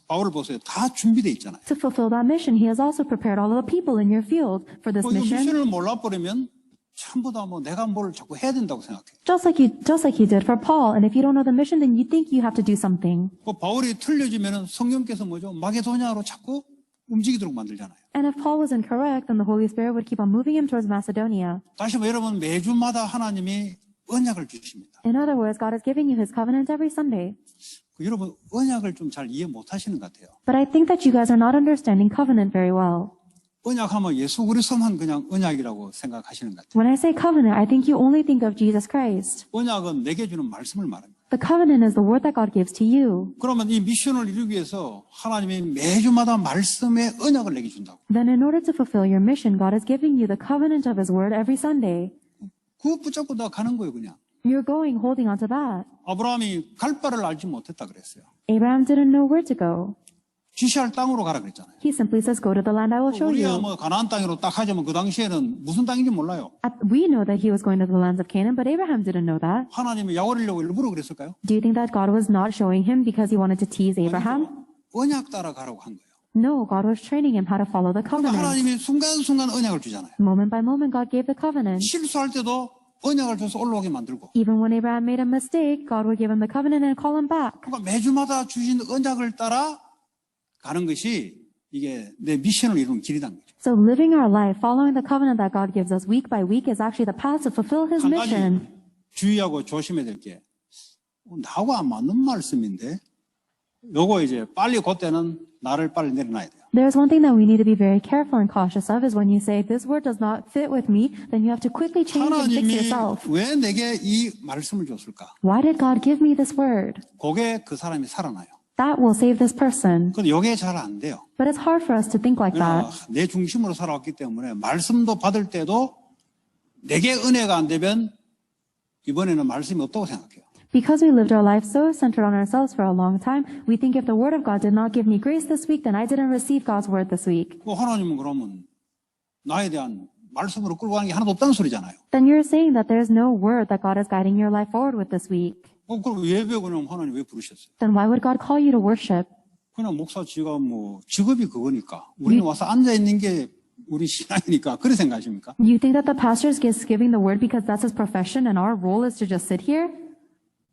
[SPEAKER 1] 바울을 보세요. 다 준비되어 있잖아요.
[SPEAKER 2] to fulfill that mission. He has also prepared all of the people in your field for this
[SPEAKER 1] 이
[SPEAKER 2] mission.
[SPEAKER 1] 미션을 몰라버리면 전부 다 뭐 내가 뭘 자꾸 해야 된다고 생각해요.
[SPEAKER 2] Just like He did for Paul. And if you don't know the mission, then you think you have to do something.
[SPEAKER 1] 바울이 틀려지면은 성령께서 뭐죠? 마게도냐로 자꾸 움직이도록 만들잖아요.
[SPEAKER 2] And if Paul was incorrect, then the Holy Spirit would keep on moving him towards Macedonia.
[SPEAKER 1] 다시 여러분 매주마다 하나님이 언약을 주십니다.
[SPEAKER 2] In other words, God is giving you His covenant every Sunday.
[SPEAKER 1] 여러분 언약을 좀 잘 이해 못하시는 것 같아요.
[SPEAKER 2] But I think that you guys are not understanding covenant very well.
[SPEAKER 1] 언약하면 예수 그리스도만 그냥 언약이라고 생각하시는 것 같아요.
[SPEAKER 2] When I say covenant, I think you only think of Jesus Christ.
[SPEAKER 1] 언약은 내게 주는 말씀을 말합니다.
[SPEAKER 2] The covenant is the word that God gives to you.
[SPEAKER 1] 그러면 이 미션을 이루기 위해서 하나님이 매주마다 말씀의 언약을 내게 준다고.
[SPEAKER 2] Then in order to fulfill your mission, God is giving you the covenant of His word every Sunday.
[SPEAKER 1] 그거 붙잡고 나 가는 거예요, 그냥.
[SPEAKER 2] You're going holding on to that.
[SPEAKER 1] 아브라함이 갈 바를 알지 못했다 그랬어요.
[SPEAKER 2] Abraham didn't know where to go.
[SPEAKER 1] 지시할 땅으로 가라 그랬잖아요.
[SPEAKER 2] He simply says, go to the land I will show
[SPEAKER 1] 우리가
[SPEAKER 2] you.
[SPEAKER 1] 뭐 가나안 땅으로 딱 하자면 그 당시에는 무슨 땅인지 몰라요.
[SPEAKER 2] We know that he was going to the lands of Canaan, but Abraham didn't know that.
[SPEAKER 1] 하나님이 약올리려고 일부러 그랬을까요?
[SPEAKER 2] Do you think that God was not showing him because He wanted to tease Abraham?
[SPEAKER 1] 언약 따라가라고 한 거예요.
[SPEAKER 2] No, God was training him how to follow the
[SPEAKER 1] 그러니까
[SPEAKER 2] covenant.
[SPEAKER 1] 하나님이 순간순간 언약을 주잖아요.
[SPEAKER 2] Moment by moment, God gave the covenant.
[SPEAKER 1] 실수할 때도 언약을 줘서 올라오게 만들고.
[SPEAKER 2] Even when Abraham made a mistake, God would give him the covenant and call him back.
[SPEAKER 1] 그러니까 매주마다 주신 언약을 따라 가는 것이 이게 내 미션을 이루는 길이란 거죠.
[SPEAKER 2] So living our life, following the covenant that God gives us week by week is actually the path to fulfill His
[SPEAKER 1] 한
[SPEAKER 2] mission.
[SPEAKER 1] 가지 주의하고 조심해야 될 게 나하고 안 맞는 말씀인데 요거 이제 빨리 그때는 나를 빨리 내려놔야 돼요.
[SPEAKER 2] There's one thing that we need to be very careful and cautious of is when you say, this word does not fit with me, then you have to quickly change and fix
[SPEAKER 1] 하나님이
[SPEAKER 2] yourself.
[SPEAKER 1] 왜 내게 이 말씀을 줬을까?
[SPEAKER 2] Why did God give me this word?
[SPEAKER 1] 그게 그 사람이 살아나요.
[SPEAKER 2] That will save this person.
[SPEAKER 1] 근데 요게 잘 안 돼요.
[SPEAKER 2] But it's hard for us to think like that.
[SPEAKER 1] 내 중심으로 살아왔기 때문에 말씀도 받을 때도 내게 은혜가 안 되면 이번에는 말씀이 없다고 생각해요.
[SPEAKER 2] Because we lived our life so centered on ourselves for a long time, we think if the Word of God did not give me grace this week, then I didn't receive God's Word this week.
[SPEAKER 1] 하나님은 그러면 나에 대한 말씀으로 끌고 가는 게 하나도 없다는 소리잖아요.
[SPEAKER 2] Then you're saying that there's no word that God is guiding your life forward with this week.
[SPEAKER 1] 그럼 예배 그냥 하나님 왜 부르셨어요?
[SPEAKER 2] Then why would God call you to worship?
[SPEAKER 1] 그냥 목사 지가 뭐 직업이 그거니까 우리는 와서 앉아 있는 게 우리 신앙이니까 그렇게 생각하십니까?
[SPEAKER 2] You think that the pastor is giving the word because that's his profession and our role is to just sit here?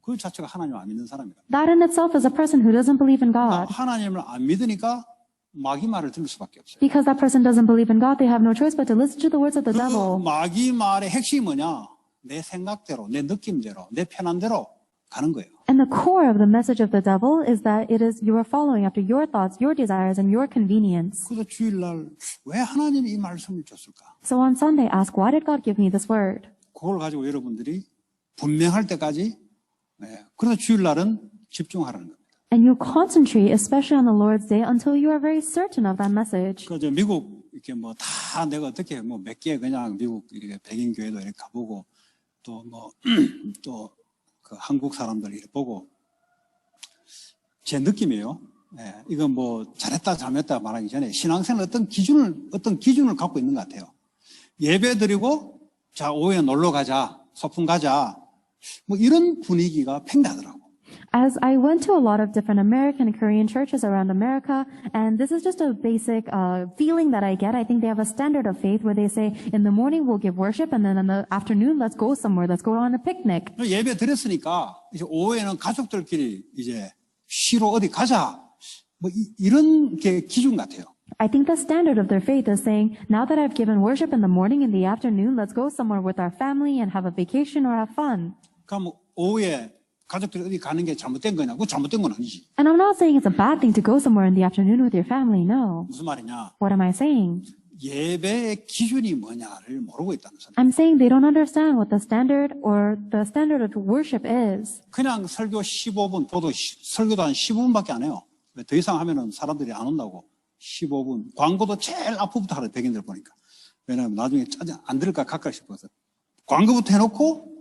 [SPEAKER 1] 그 자체가 하나님 안 믿는 사람이다.
[SPEAKER 2] That in itself is a person who doesn't believe in God.
[SPEAKER 1] 하나님을 안 믿으니까 마귀 말을 들을 수밖에 없어요.
[SPEAKER 2] Because that person doesn't believe in God, they have no choice but to listen to the words of the
[SPEAKER 1] 그
[SPEAKER 2] devil.
[SPEAKER 1] 마귀 말의 핵심이 뭐냐? 내 생각대로, 내 느낌대로, 내 편한 대로 가는 거예요.
[SPEAKER 2] And the core of the message of the devil is that it is you are following after your thoughts, your desires, and your convenience.
[SPEAKER 1] 그래서 주일날 왜 하나님이 이 말씀을 줬을까?
[SPEAKER 2] So on Sunday, ask, why did God give me this word?
[SPEAKER 1] 그걸 가지고 여러분들이 분명할 때까지 그래서 주일날은 집중하라는 겁니다.
[SPEAKER 2] And you concentrate, especially on the Lord's Day, until you are very certain of that message.
[SPEAKER 1] 그래서 미국 이렇게 뭐 다 내가 어떻게 뭐 몇 개 그냥 미국 이렇게 백인 교회도 이렇게 가보고 또 뭐 또 그 한국 사람들 이렇게 보고 제 느낌이에요. 이건 뭐 잘했다 잘못했다 말하기 전에 신앙생활 어떤 기준을 갖고 있는 것 같아요. 예배 드리고 자 오후에 놀러 가자 소풍 가자 뭐 이런 분위기가 팽배하더라고.
[SPEAKER 2] As I went to a lot of different American and Korean churches around America, and this is just a basic feeling that I get. I think they have a standard of faith where they say, in the morning we'll give worship, and then in the afternoon let's go somewhere, let's go on a picnic.
[SPEAKER 1] 예배 드렸으니까 이제 오후에는 가족들끼리 이제 쉬러 어디 가자. 뭐 이런 게 기준 같아요.
[SPEAKER 2] I think the standard of their faith is saying, now that I've given worship in the morning, in the afternoon, let's go somewhere with our family and have a vacation or have fun.
[SPEAKER 1] 그럼 오후에 가족들이 어디 가는 게 잘못된 거냐? 그거 잘못된 건 아니지.
[SPEAKER 2] And I'm not saying it's a bad thing to go somewhere in the afternoon with your family, no.
[SPEAKER 1] 무슨 말이냐?
[SPEAKER 2] What am I saying?
[SPEAKER 1] 예배의 기준이 뭐냐를 모르고 있다는 소리.
[SPEAKER 2] I'm saying they don't understand what the standard of worship is.
[SPEAKER 1] 그냥 설교 15분, 설교도 한 15분밖에 안 해요. 더 이상 하면은 사람들이 안 온다고. 15분. 광고도 제일 앞부터 하래, 백인들 보니까. 왜냐하면 나중에 짜증 안 들을까 가까 싶어서. 광고부터 해놓고,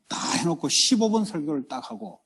[SPEAKER 1] 다 해놓고 15분 설교를 딱 하고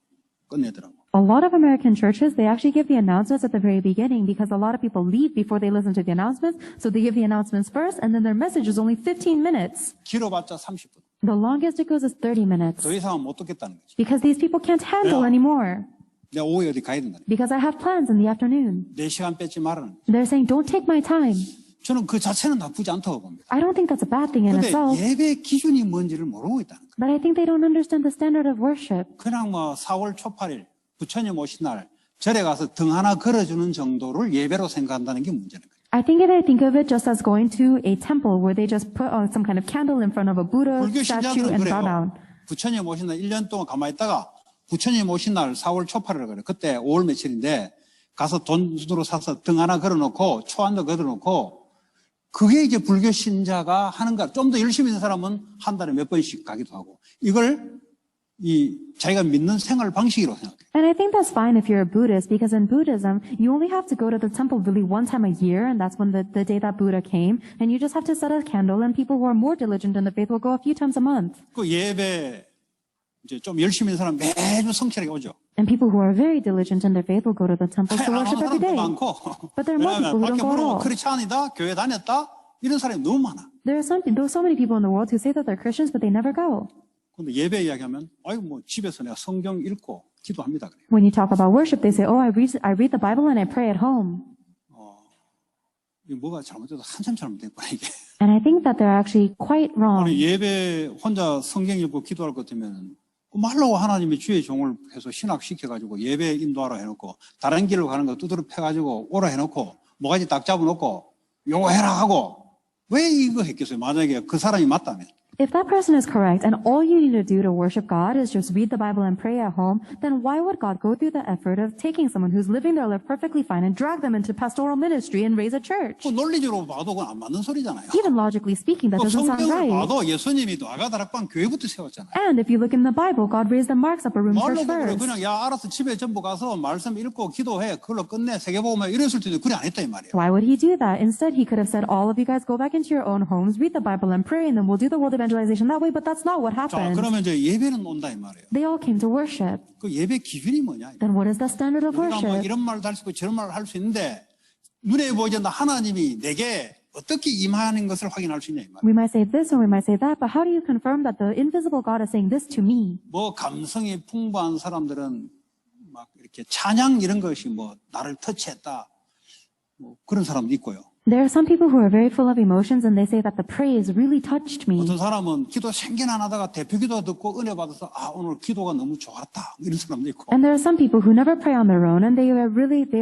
[SPEAKER 1] 끝내더라고.
[SPEAKER 2] A lot of American churches, they actually give the announcements at the very beginning because a lot of people leave before they listen to the announcements. So they give the announcements first and then their message is only 15 minutes.
[SPEAKER 1] 길어봤자 30분.
[SPEAKER 2] The longest it goes is 30 minutes.
[SPEAKER 1] 더 이상은 못 듣겠다는 거지.
[SPEAKER 2] Because these people can't handle
[SPEAKER 1] Yeah.
[SPEAKER 2] anymore.
[SPEAKER 1] 내가 오후에 어디 가야 된다.
[SPEAKER 2] Because I have plans in the afternoon.
[SPEAKER 1] 내 시간 뺏지 말라는.
[SPEAKER 2] They're saying, don't take my time.
[SPEAKER 1] 저는 그 자체는 나쁘지 않다고 봅니다.
[SPEAKER 2] I don't think that's a bad thing in
[SPEAKER 1] 근데
[SPEAKER 2] itself.
[SPEAKER 1] 예배 기준이 뭔지를 모르고 있다는 거예요.
[SPEAKER 2] But I think they don't understand the standard of worship.
[SPEAKER 1] 그냥 뭐 4월 초 8일 부처님 오신 날 절에 가서 등 하나 걸어주는 정도를 예배로 생각한다는 게 문제는 거예요.
[SPEAKER 2] I think that I think of it just as going to a temple where they just put some kind of candle in front of a Buddha
[SPEAKER 1] 불교
[SPEAKER 2] statue
[SPEAKER 1] 신자들은
[SPEAKER 2] and bow
[SPEAKER 1] 그래요.
[SPEAKER 2] down.
[SPEAKER 1] 부처님 오신 날 1년 동안 가만히 있다가 부처님 오신 날 4월 초 8일 그래. 그때 5월 며칠인데 가서 돈으로 사서 등 하나 걸어놓고 초안도 걸어놓고 그게 이제 불교 신자가 하는 거. 좀 더 열심히 있는 사람은 한 달에 몇 번씩 가기도 하고 이걸 자기가 믿는 생활 방식이라고 생각해요.
[SPEAKER 2] And I think that's fine if you're a Buddhist because in Buddhism, you only have to go to the temple really one time a year and that's when the day that Buddha came. And you just have to set a candle and people who are more diligent in the faith will go a few times a month.
[SPEAKER 1] 그 예배 이제 좀 열심히 있는 사람 매주 성실하게 오죠.
[SPEAKER 2] And people who are very diligent in their faith will go to the temple to
[SPEAKER 1] 안 오는
[SPEAKER 2] worship every
[SPEAKER 1] 사람도
[SPEAKER 2] day.
[SPEAKER 1] 많고
[SPEAKER 2] But there are more people who
[SPEAKER 1] 밖에
[SPEAKER 2] don't go at
[SPEAKER 1] 물어보면
[SPEAKER 2] all.
[SPEAKER 1] 크리스찬이다 교회 다녔다 이런 사람이 너무 많아.
[SPEAKER 2] There are so many people in the world who say that they're Christians but they never go.
[SPEAKER 1] 근데 예배 이야기하면 아이고 뭐 집에서 내가 성경 읽고 기도합니다 그래요.
[SPEAKER 2] When you talk about worship, they say, oh, I read the Bible and I pray at home.
[SPEAKER 1] 이게 뭐가 잘못돼도 한참 잘못됐구나 이게.
[SPEAKER 2] And I think that they're actually quite wrong.
[SPEAKER 1] 아니 예배 혼자 성경 읽고 기도할 것 같으면 말로 하나님이 주의 종을 해서 신학시켜가지고 예배 인도하라 해놓고 다른 길로 가는 거 두드러 패가지고 오라 해놓고 뭐가지 딱 잡아놓고 요거 해라 하고 왜 이거 했겠어요? 만약에 그 사람이 맞다면.
[SPEAKER 2] If that person is correct and all you need to do to worship God is just read the Bible and pray at home, then why would God go through the effort of taking someone who's living their life perfectly fine and drag them into pastoral ministry and raise a church?
[SPEAKER 1] 그 논리적으로 봐도 그건 안 맞는 소리잖아요.
[SPEAKER 2] Even logically speaking, that
[SPEAKER 1] 그
[SPEAKER 2] doesn't sound
[SPEAKER 1] 성경을
[SPEAKER 2] right.
[SPEAKER 1] 봐도 예수님이 아가다락방 교회부터 세웠잖아요.
[SPEAKER 2] And if you look in the Bible, God raised the Mark's Upper Room
[SPEAKER 1] 말로
[SPEAKER 2] Church
[SPEAKER 1] 그래
[SPEAKER 2] first.
[SPEAKER 1] 그냥 야 알아서 집에 전부 가서 말씀 읽고 기도해 그걸로 끝내 세계복음에 이랬을 텐데 그래 안 했다 이 말이에요.
[SPEAKER 2] Why would he do that? Instead, he could have said, all of you guys go back into your own homes, read the Bible and pray, and then we'll do the world evangelization that way, but that's not what
[SPEAKER 1] 자,
[SPEAKER 2] happened.
[SPEAKER 1] 그러면 이제 예배는 온다 이 말이에요.
[SPEAKER 2] They all came to worship.
[SPEAKER 1] 그 예배 기준이 뭐냐?
[SPEAKER 2] Then what is the standard of
[SPEAKER 1] 우리가 뭐
[SPEAKER 2] worship?
[SPEAKER 1] 이런 말도 할 수 있고 저런 말을 할 수 있는데 눈에 보이지 않는 하나님이 내게 어떻게 임하는 것을 확인할 수 있냐 이 말이에요.
[SPEAKER 2] We might say this or we might say that, but how do you confirm that the invisible God is saying this to me?
[SPEAKER 1] 뭐 감성이 풍부한 사람들은 막 이렇게 찬양 이런 것이 뭐 나를 터치했다 뭐 그런 사람도 있고요.
[SPEAKER 2] There are some people who are very full of emotions and they say that the praise really touched me.
[SPEAKER 1] 어떤 사람은 기도 생전 안 하다가 대표 기도 듣고 은혜 받아서 아 오늘 기도가 너무 좋았다 이런 사람도 있고
[SPEAKER 2] And there are some people who never pray on their own and they are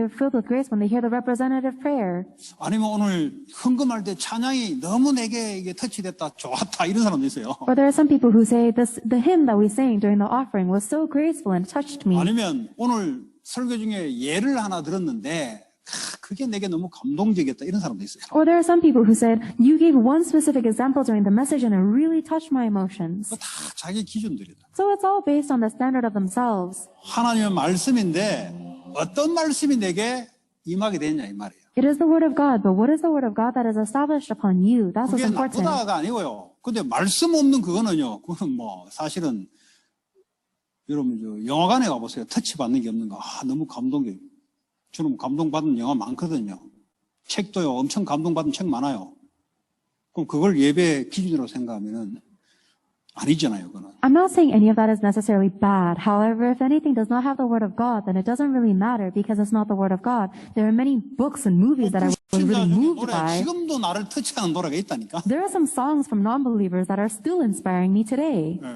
[SPEAKER 2] filled with grace when they hear the representative prayer.
[SPEAKER 1] 아니면 오늘 헌금할 때 찬양이 너무 내게 이게 터치됐다 좋았다 이런 사람도 있어요.
[SPEAKER 2] Or there are some people who say the hymn that we sang during the offering was so graceful and touched me.
[SPEAKER 1] 아니면 오늘 설교 중에 예를 하나 들었는데 그게 내게 너무 감동적이었다 이런 사람도 있어요.
[SPEAKER 2] Or there are some people who said, you gave one specific example during the message and it really touched my emotions.
[SPEAKER 1] 그거 다 자기 기준들이다.
[SPEAKER 2] So it's all based on the standard of themselves.
[SPEAKER 1] 하나님의 말씀인데 어떤 말씀이 내게 임하게 되느냐 이 말이에요.
[SPEAKER 2] It is the word of God, but what is the word of God that is established upon you? That's what's
[SPEAKER 1] 그게
[SPEAKER 2] important.
[SPEAKER 1] 나쁘다가 아니고요. 근데 말씀 없는 그거는요. 그건 뭐 사실은 여러분 저 영화관에 가보세요. 터치 받는 게 없는 거. 너무 감동적이에요. 저는 감동받은 영화 많거든요. 책도요. 엄청 감동받은 책 많아요. 그럼 그걸 예배 기준으로 생각하면은 아니잖아요. 그거는.
[SPEAKER 2] I'm not saying any of that is necessarily bad. However, if anything does not have the word of God, then it doesn't really matter because it's not the word of God. There are many books and movies that I was really moved
[SPEAKER 1] 노래
[SPEAKER 2] by.
[SPEAKER 1] 지금도 나를 터치하는 노래가 있다니까.
[SPEAKER 2] There are some songs from non-believers that are still inspiring me today.
[SPEAKER 1] 네.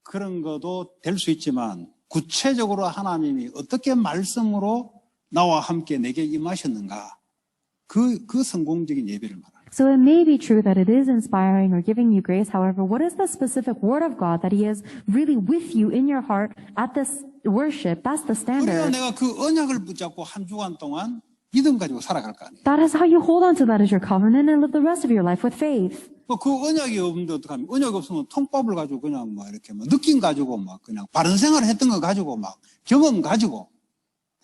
[SPEAKER 1] 그런 것도 될 수 있지만 구체적으로 하나님이 어떻게 말씀으로 나와 함께 내게 임하셨는가 그 성공적인 예배를 말합니다.
[SPEAKER 2] So it may be true that it is inspiring or giving you grace. However, what is the specific word of God that He is really with you in your heart at this worship? That's the
[SPEAKER 1] 그래야
[SPEAKER 2] standard.
[SPEAKER 1] 내가 그 언약을 붙잡고 한 주간 동안 믿음 가지고 살아갈 거 아니에요.
[SPEAKER 2] That is how you hold on to that as your covenant and live the rest of your life with faith.
[SPEAKER 1] 그 언약이 없는데 어떡합니까? 언약이 없으면 통밥을 가지고 그냥 막 이렇게 막 느낌 가지고 막 그냥 바른 생활을 했던 거 가지고 막 경험 가지고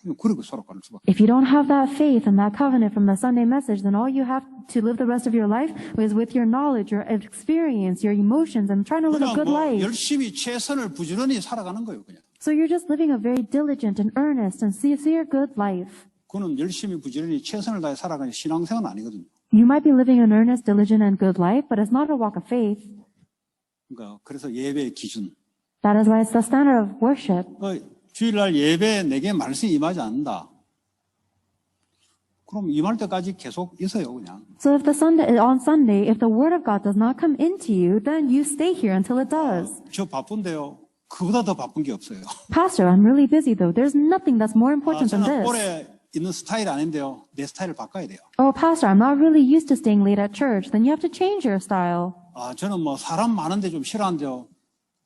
[SPEAKER 1] 그냥 그렇게 살아갈 수밖에.
[SPEAKER 2] If you don't have that faith and that covenant from the Sunday message, then all you have to live the rest of your life is with your knowledge, your experience, your emotions, and trying to live a
[SPEAKER 1] 그냥
[SPEAKER 2] good
[SPEAKER 1] 뭐
[SPEAKER 2] life.
[SPEAKER 1] 열심히 최선을 부지런히 살아가는 거예요, 그냥.
[SPEAKER 2] So you're just living a very diligent and earnest and sincere good life.
[SPEAKER 1] 그는 열심히 부지런히 최선을 다해 살아가는 신앙생활은 아니거든요.
[SPEAKER 2] You might be living an earnest, diligent, and good life, but it's not a walk of faith.
[SPEAKER 1] 그러니까 그래서 예배의 기준.
[SPEAKER 2] That is why it's the standard of worship.
[SPEAKER 1] 주일날 예배에 내게 말씀이 임하지 않는다. 그럼 임할 때까지 계속 있어요, 그냥.
[SPEAKER 2] So if on Sunday, if the word of God does not come into you, then you stay here until it does.
[SPEAKER 1] 저 바쁜데요. 그보다 더 바쁜 게 없어요.
[SPEAKER 2] Pastor, I'm really busy though. There's nothing that's more important than
[SPEAKER 1] 저는
[SPEAKER 2] this.
[SPEAKER 1] 오래 있는 스타일이 아닌데요. 내 스타일을 바꿔야 돼요.
[SPEAKER 2] Oh, Pastor, I'm not really used to staying late at church. Then you have to change your style.
[SPEAKER 1] 저는 뭐 사람 많은데 좀 싫어하는데요.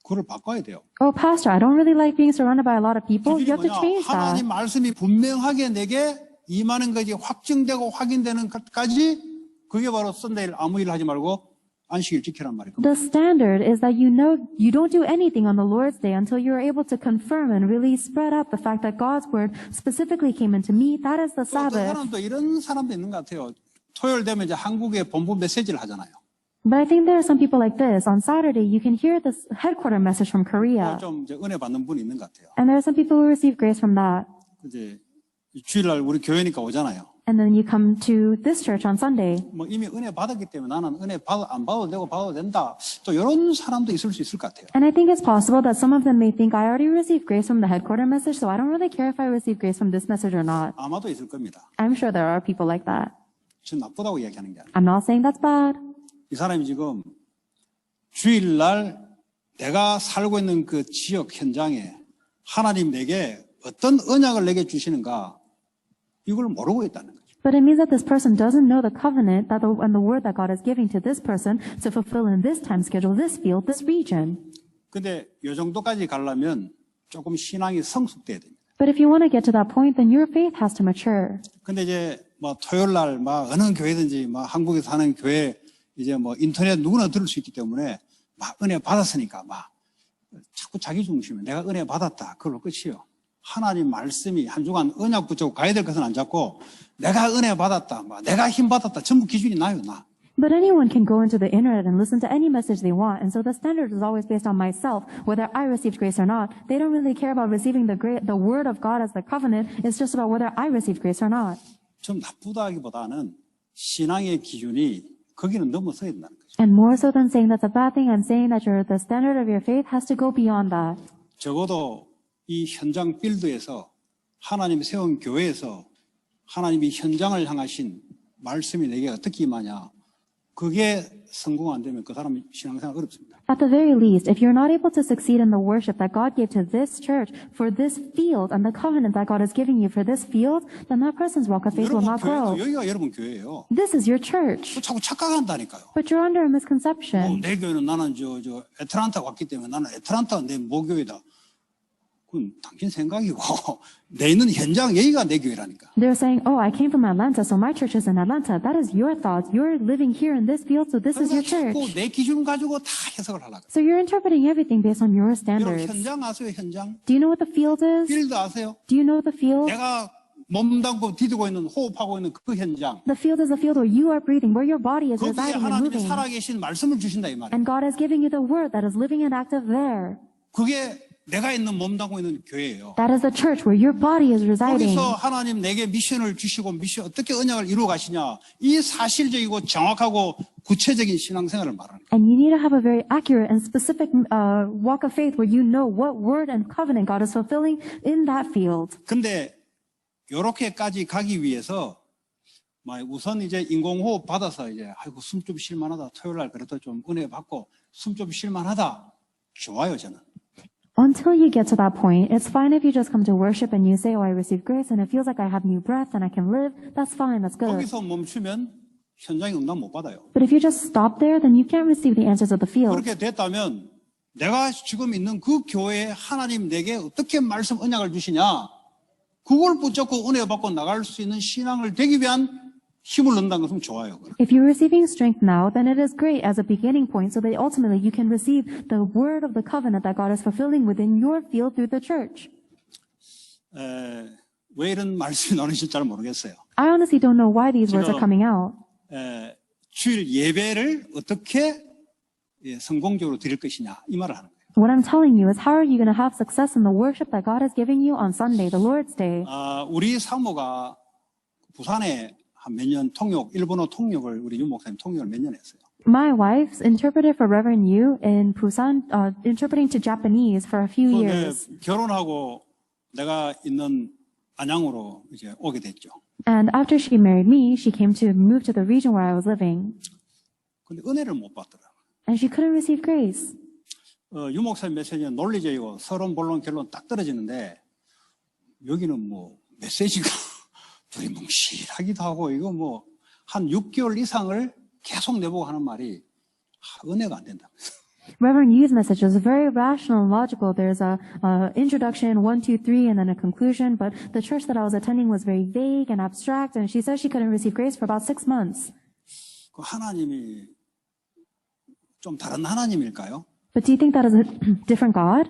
[SPEAKER 1] 그걸 바꿔야 돼요.
[SPEAKER 2] Oh, Pastor, I don't really like being surrounded by a lot of people.
[SPEAKER 1] 기준이
[SPEAKER 2] You have to
[SPEAKER 1] 뭐냐?
[SPEAKER 2] change that.
[SPEAKER 1] 하나님 말씀이 분명하게 내게 임하는 것이 확증되고 확인되는 것까지 그게 바로 썬데이를 아무 일 하지 말고 안식일 지키란 말이에요.
[SPEAKER 2] The standard is that you know you don't do anything on the Lord's Day until you're able to confirm and really spread out the fact that God's word specifically came into me. That is the
[SPEAKER 1] 또 어떤
[SPEAKER 2] Sabbath.
[SPEAKER 1] 사람도 이런 사람도 있는 것 같아요. 토요일 되면 이제 한국에 본부 메시지를 하잖아요.
[SPEAKER 2] But I think there are some people like this. On Saturday, you can hear this headquarter message from Korea.
[SPEAKER 1] 좀 이제 은혜 받는 분이 있는 것 같아요.
[SPEAKER 2] And there are some people who receive grace from that.
[SPEAKER 1] 이제 주일날 우리 교회니까 오잖아요.
[SPEAKER 2] And then you come to this church on Sunday.
[SPEAKER 1] 뭐 이미 은혜 받았기 때문에 나는 은혜 안 받아도 되고 받아도 된다. 또 이런 사람도 있을 수 있을 것 같아요.
[SPEAKER 2] And I think it's possible that some of them may think, I already received grace from the headquarter message, so I don't really care if I receive grace from this message or not.
[SPEAKER 1] 아마도 있을 겁니다.
[SPEAKER 2] I'm sure there are people like that.
[SPEAKER 1] 전 나쁘다고 이야기하는 게 아니에요.
[SPEAKER 2] I'm not saying that's bad.
[SPEAKER 1] 이 사람이 지금 주일날 내가 살고 있는 그 지역 현장에 하나님 내게 어떤 언약을 내게 주시는가 이걸 모르고 있다는 거죠.
[SPEAKER 2] But it means that this person doesn't know the covenant and the word that God is giving to this person to fulfill in this time schedule, this field, this region.
[SPEAKER 1] 근데 이 정도까지 가려면 조금 신앙이 성숙돼야 됩니다.
[SPEAKER 2] But if you want to get to that point, then your faith has to mature.
[SPEAKER 1] 근데 이제 뭐 토요일날 막 어느 교회든지 막 한국에서 하는 교회 이제 뭐 인터넷 누구나 들을 수 있기 때문에 막 은혜 받았으니까 막 자꾸 자기 중심에 내가 은혜 받았다. 그걸로 끝이에요. 하나님 말씀이 한 주간 언약 붙잡고 가야 될 것은 안 잡고 내가 은혜 받았다. 막 내가 힘 받았다. 전부 기준이 나요, 나.
[SPEAKER 2] But anyone can go into the internet and listen to any message they want, and so the standard is always based on myself, whether I received grace or not. They don't really care about receiving the word of God as the covenant. It's just about whether I received grace or not.
[SPEAKER 1] 좀 나쁘다기보다는 신앙의 기준이 거기는 넘어서야 된다는 거죠.
[SPEAKER 2] And more so than saying that's a bad thing, I'm saying that the standard of your faith has to go beyond that.
[SPEAKER 1] 적어도 이 현장 필드에서 하나님이 세운 교회에서 하나님이 현장을 향하신 말씀이 내게 어떻게 임하냐. 그게 성공 안 되면 그 사람 신앙생활 어렵습니다.
[SPEAKER 2] At the very least, if you're not able to succeed in the worship that God gave to this church for this field and the covenant that God is giving you for this field, then that person's walk of faith will
[SPEAKER 1] 여러분
[SPEAKER 2] not grow.
[SPEAKER 1] 교회도 여기가 여러분 교회예요.
[SPEAKER 2] This is your church.
[SPEAKER 1] 자꾸 착각한다니까요.
[SPEAKER 2] But you're under a misconception.
[SPEAKER 1] 내 교회는 나는 애틀란타 왔기 때문에 나는 애틀란타가 내 모교회다. 그건 당신 생각이고 내 있는 현장 여기가 내 교회라니까.
[SPEAKER 2] They're saying, oh, I came from Atlanta, so my church is in Atlanta. That is your thoughts. You're living here in this field, so this is your church.
[SPEAKER 1] 자꾸 내 기준 가지고 다 해석을 하려고.
[SPEAKER 2] So you're interpreting everything based on your
[SPEAKER 1] 여러분
[SPEAKER 2] standards.
[SPEAKER 1] 현장 아세요? 현장?
[SPEAKER 2] Do you know what the field is?
[SPEAKER 1] 필드 아세요?
[SPEAKER 2] Do you know the field?
[SPEAKER 1] 내가 몸담고 디디고 있는 호흡하고 있는 그 현장.
[SPEAKER 2] The field is the field where you are breathing, where your body is
[SPEAKER 1] 거기에
[SPEAKER 2] residing and
[SPEAKER 1] 하나님이
[SPEAKER 2] moving.
[SPEAKER 1] 살아계신 말씀을 주신다 이 말이에요.
[SPEAKER 2] And God is giving you the word that is living and active there.
[SPEAKER 1] 그게 내가 있는 몸담고 있는 교회예요.
[SPEAKER 2] That is the church where your body is residing.
[SPEAKER 1] 거기서 하나님 내게 미션을 주시고 미션 어떻게 언약을 이루어 가시냐. 이 사실적이고 정확하고 구체적인 신앙생활을 말하는 거예요.
[SPEAKER 2] And you need to have a very accurate and specific walk of faith where you know what word and covenant God is fulfilling in that field.
[SPEAKER 1] 근데 요렇게까지 가기 위해서 우선 이제 인공호흡 받아서 이제 아이고 숨 좀 쉴만하다. 토요일 날 그래도 좀 은혜 받고 숨 좀 쉴만하다. 좋아요 저는.
[SPEAKER 2] Until you get to that point, it's fine if you just come to worship and you say, oh, I received grace and it feels like I have new breath and I can live. That's fine, that's good.
[SPEAKER 1] 거기서 멈추면 현장의 응답 못 받아요.
[SPEAKER 2] But if you just stop there, then you can't receive the answers of the field.
[SPEAKER 1] 그렇게 됐다면 내가 지금 있는 그 교회에 하나님 내게 어떻게 말씀 언약을 주시냐. 그걸 붙잡고 은혜 받고 나갈 수 있는 신앙을 되기 위한 힘을 넣는다는 것은 좋아요.
[SPEAKER 2] If you're receiving strength now, then it is great as a beginning point so that ultimately you can receive the word of the covenant that God is fulfilling within your field through the church.
[SPEAKER 1] 왜 이런 말씀이 나오는지 잘 모르겠어요.
[SPEAKER 2] I honestly don't know why these words are coming out.
[SPEAKER 1] 주일 예배를 어떻게 성공적으로 드릴 것이냐 이 말을 하는 거예요.
[SPEAKER 2] What I'm telling you is how are you going to have success in the worship that God is giving you on Sunday, the Lord's Day?
[SPEAKER 1] 우리 사모가 부산에 한 몇 년 일본어 통역을 우리 유 목사님 통역을 몇 년 했어요.
[SPEAKER 2] My wife interpreted for Reverend Yu in Busan, interpreting to Japanese for a few years.
[SPEAKER 1] 결혼하고 내가 있는 안양으로 이제 오게 됐죠.
[SPEAKER 2] And after she married me, she came to move to the region where I was living.
[SPEAKER 1] 근데 은혜를 못 받더라고요.
[SPEAKER 2] And she couldn't receive grace.
[SPEAKER 1] 유 목사님 메시지는 논리적이고 서론 본론 결론 딱 떨어지는데 여기는 메시지가 두리뭉실하기도 하고 이거 한 6개월 이상을 계속 내보고 하는 말이 은혜가 안 된다.
[SPEAKER 2] Reverend Yu's message is very rational and logical. There's a introduction, 1, 2, 3, and then a conclusion. But the church that I was attending was very vague and abstract, and she said she couldn't receive grace for about 6 months.
[SPEAKER 1] 그 하나님이 좀 다른 하나님일까요?
[SPEAKER 2] But do you think that is a different God?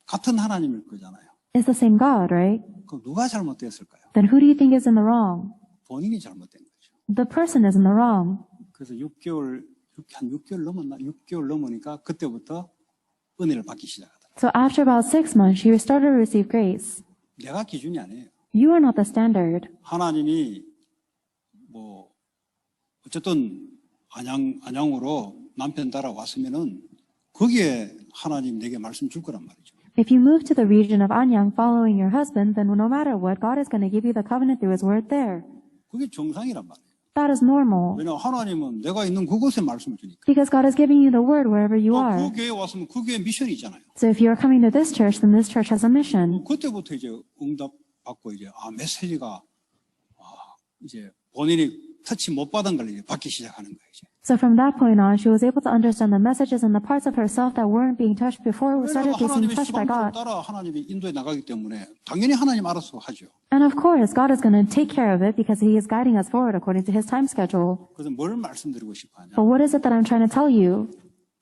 [SPEAKER 1] 같은 하나님일 거잖아요.
[SPEAKER 2] It's the same God, right?
[SPEAKER 1] 그럼 누가 잘못됐을까요?
[SPEAKER 2] Then who do you think is in the wrong?
[SPEAKER 1] 본인이 잘못된 거죠.
[SPEAKER 2] The person is in the wrong.
[SPEAKER 1] 그래서 한 6개월 넘었나? 6개월 넘으니까 그때부터 은혜를 받기 시작하더라.
[SPEAKER 2] So after about 6 months, she started to receive grace.
[SPEAKER 1] 내가 기준이 아니에요.
[SPEAKER 2] You are not the standard.
[SPEAKER 1] 하나님이 어쨌든 안양으로 남편 따라 왔으면은 거기에 하나님 내게 말씀 줄 거란 말이죠.
[SPEAKER 2] If you move to the region of Anyang following your husband, then no matter what, God is going to give you the covenant through His word there.
[SPEAKER 1] 그게 정상이란 말이에요.
[SPEAKER 2] That is normal.
[SPEAKER 1] 왜냐하면 하나님은 내가 있는 그곳에 말씀을 주니까.
[SPEAKER 2] Because God is giving you the word wherever you are.
[SPEAKER 1] 그 교회에 왔으면 그 교회 미션이 있잖아요.
[SPEAKER 2] So if you are coming to this church, then this church has a mission.
[SPEAKER 1] 그때부터 이제 응답 받고 이제 메시지가 이제 본인이 터치 못 받은 걸 이제 받기 시작하는 거예요. 이제.
[SPEAKER 2] So from that point on, she was able to understand the messages and the parts of herself that weren't being touched before we started being touched by God.
[SPEAKER 1] 따라 하나님이 인도에 나가기 때문에 당연히 하나님 알아서 하죠.
[SPEAKER 2] And of course, God is going to take care of it because He is guiding us forward according to His time schedule.
[SPEAKER 1] 그래서 뭘 말씀드리고 싶어 하냐?
[SPEAKER 2] But what is it that I'm trying to tell you?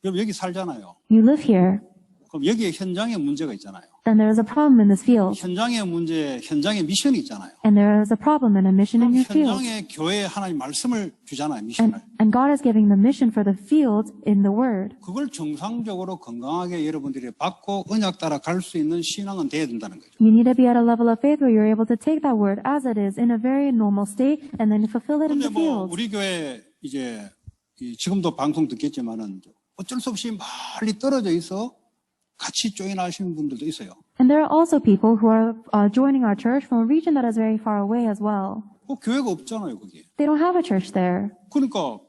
[SPEAKER 1] 여기 살잖아요.
[SPEAKER 2] You live here.
[SPEAKER 1] 그럼 여기에 현장의 문제가 있잖아요.
[SPEAKER 2] then there is a problem in this field.
[SPEAKER 1] 현장의 문제, 현장의 미션이 있잖아요.
[SPEAKER 2] And there is a problem and a mission in
[SPEAKER 1] 그럼
[SPEAKER 2] your field.
[SPEAKER 1] 현장의 교회에 하나님 말씀을 주잖아요, 미션을.
[SPEAKER 2] And God is giving the mission for the field in the Word.
[SPEAKER 1] 그걸 정상적으로 건강하게 여러분들이 받고 언약 따라 갈 수 있는 신앙은 돼야 된다는 거죠.
[SPEAKER 2] You need to be at a level of faith where you're able to take that Word as it is in a very normal state and then fulfill it in
[SPEAKER 1] 근데
[SPEAKER 2] the
[SPEAKER 1] 뭐
[SPEAKER 2] field.
[SPEAKER 1] 우리 교회 이제 지금도 방송 듣겠지만은 어쩔 수 없이 멀리 떨어져 있어 같이 조인하시는 분들도 있어요.
[SPEAKER 2] And there are also people who are joining our church from a region that is very far away as well.
[SPEAKER 1] 교회가 없잖아요, 거기.
[SPEAKER 2] They don't have a church there.
[SPEAKER 1] 그러니까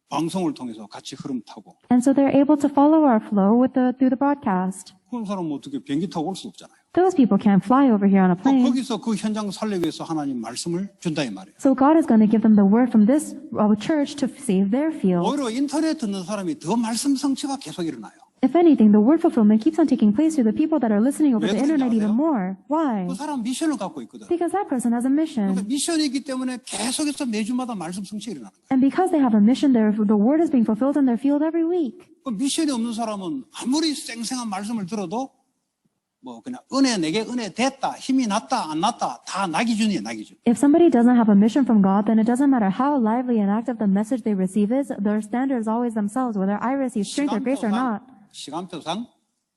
[SPEAKER 1] 방송을 통해서 같이 흐름 타고
[SPEAKER 2] And so they're able to follow our flow through the broadcast.
[SPEAKER 1] 그런 사람은 어떻게 비행기 타고 올 수 없잖아요.
[SPEAKER 2] Those people can't fly over here on a plane.
[SPEAKER 1] 거기서 그 현장 살리기 위해서 하나님 말씀을 준다 이 말이에요.
[SPEAKER 2] So God is going to give them the word from this church to save their field.
[SPEAKER 1] 오히려 인터넷 듣는 사람이 더 말씀 성취가 계속 일어나요.
[SPEAKER 2] If anything, the word fulfillment keeps on taking place through the people that are listening over the
[SPEAKER 1] 왜 그런지
[SPEAKER 2] internet even
[SPEAKER 1] 아세요?
[SPEAKER 2] more. Why?
[SPEAKER 1] 그 사람 미션을 갖고 있거든.
[SPEAKER 2] Because that person has a
[SPEAKER 1] 그러니까
[SPEAKER 2] mission.
[SPEAKER 1] 미션이 있기 때문에 계속해서 매주마다 말씀 성취가 일어나는 거예요.
[SPEAKER 2] And because they have a mission, the word is being fulfilled in their field every week.
[SPEAKER 1] 그 미션이 없는 사람은 아무리 쌩쌩한 말씀을 들어도 뭐 그냥 내게 은혜 됐다, 힘이 났다, 안 났다 다 나 기준이에요, 나 기준.
[SPEAKER 2] If somebody doesn't have a mission from God, then it doesn't matter how lively and active the message they receive is, their standard is always themselves, whether I receive strength or grace or not.
[SPEAKER 1] 시간표상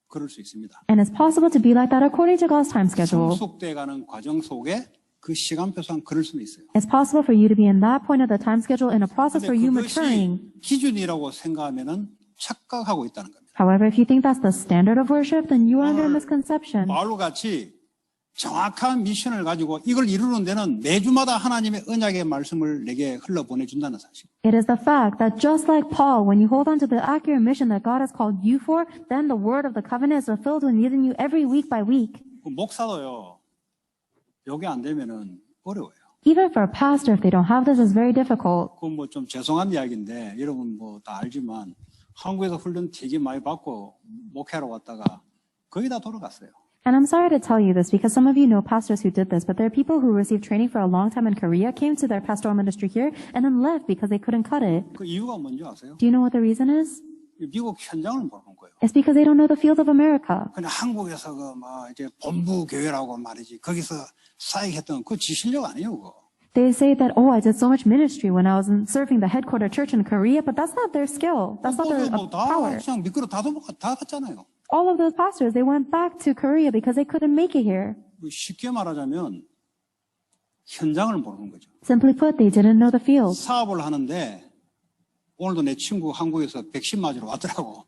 [SPEAKER 1] 그럴 수 있습니다.
[SPEAKER 2] And it's possible to be like that according to God's time schedule.
[SPEAKER 1] 성숙돼가는 과정 속에 그 시간표상 그럴 수는 있어요.
[SPEAKER 2] It's possible for you to be in that point of the time schedule in a process for
[SPEAKER 1] 근데
[SPEAKER 2] you
[SPEAKER 1] 그것이
[SPEAKER 2] maturing.
[SPEAKER 1] 기준이라고 생각하면은 착각하고 있다는 겁니다.
[SPEAKER 2] However, if you think that's the standard of worship, then you are under a misconception.
[SPEAKER 1] 바울과 같이 정확한 미션을 가지고 이걸 이루는 데는 매주마다 하나님의 언약의 말씀을 내게 흘러보내준다는 사실.
[SPEAKER 2] It is the fact that just like Paul, when you hold on to the accurate mission that God has called you for, then the word of the covenant is fulfilled within you every week by week.
[SPEAKER 1] 목사도요, 요게 안 되면은 어려워요.
[SPEAKER 2] Even for a pastor, if they don't have this, it's very difficult.
[SPEAKER 1] 그건 뭐 좀 죄송한 이야기인데 여러분 뭐 다 알지만 한국에서 훈련 되게 많이 받고 목회하러 왔다가 거의 다 돌아갔어요.
[SPEAKER 2] And I'm sorry to tell you this because some of you know pastors who did this, but there are people who received training for a long time in Korea, came to their pastoral ministry here, and then left because they couldn't cut it.
[SPEAKER 1] 그 이유가 뭔지 아세요?
[SPEAKER 2] Do you know what the reason is?
[SPEAKER 1] 미국 현장을 모르는 거예요.
[SPEAKER 2] It's because they don't know the field of America.
[SPEAKER 1] 그냥 한국에서 막 이제 본부 교회라고 말이지 거기서 사역했던 그 지 실력 아니에요, 그거.
[SPEAKER 2] They say that, oh, I did so much ministry when I was serving the headquarter church in Korea, but that's not their skill. That's not their
[SPEAKER 1] 다
[SPEAKER 2] power.
[SPEAKER 1] 그냥 미끄러 다 갔잖아요.
[SPEAKER 2] All of those pastors, they went back to Korea because they couldn't make it here.
[SPEAKER 1] 쉽게 말하자면 현장을 모르는 거죠.
[SPEAKER 2] Simply put, they didn't know the field.
[SPEAKER 1] 사업을 하는데 오늘도 내 친구 한국에서 백신 맞으러 왔더라고.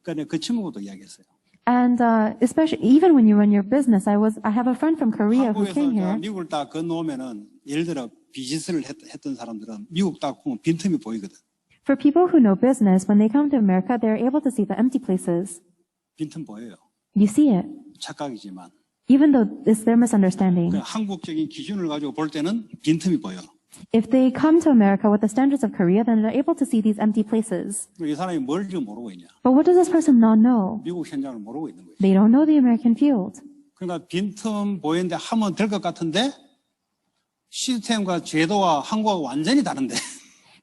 [SPEAKER 1] 그러니까 그 친구도 이야기했어요.
[SPEAKER 2] And especially even when you run your business, I have a friend from Korea who
[SPEAKER 1] 한국에서
[SPEAKER 2] came here.
[SPEAKER 1] 미국을 딱 건너오면은 예를 들어 비즈니스를 했던 사람들은 미국 딱 보면 빈틈이 보이거든.
[SPEAKER 2] For people who know business, when they come to America, they're able to see the empty places.
[SPEAKER 1] 빈틈 보여요.
[SPEAKER 2] You see it,
[SPEAKER 1] 착각이지만
[SPEAKER 2] even though it's their misunderstanding.
[SPEAKER 1] 그 한국적인 기준을 가지고 볼 때는 빈틈이 보여.
[SPEAKER 2] If they come to America with the standards of Korea, then they're able to see these empty places.
[SPEAKER 1] 이 사람이 뭘 지금 모르고 있냐?
[SPEAKER 2] But what does this person not know?
[SPEAKER 1] 미국 현장을 모르고 있는 거예요.
[SPEAKER 2] They don't know the American field.
[SPEAKER 1] 그러니까 빈틈 보이는데 하면 될 것 같은데 시스템과 제도와 한국하고 완전히 다른데.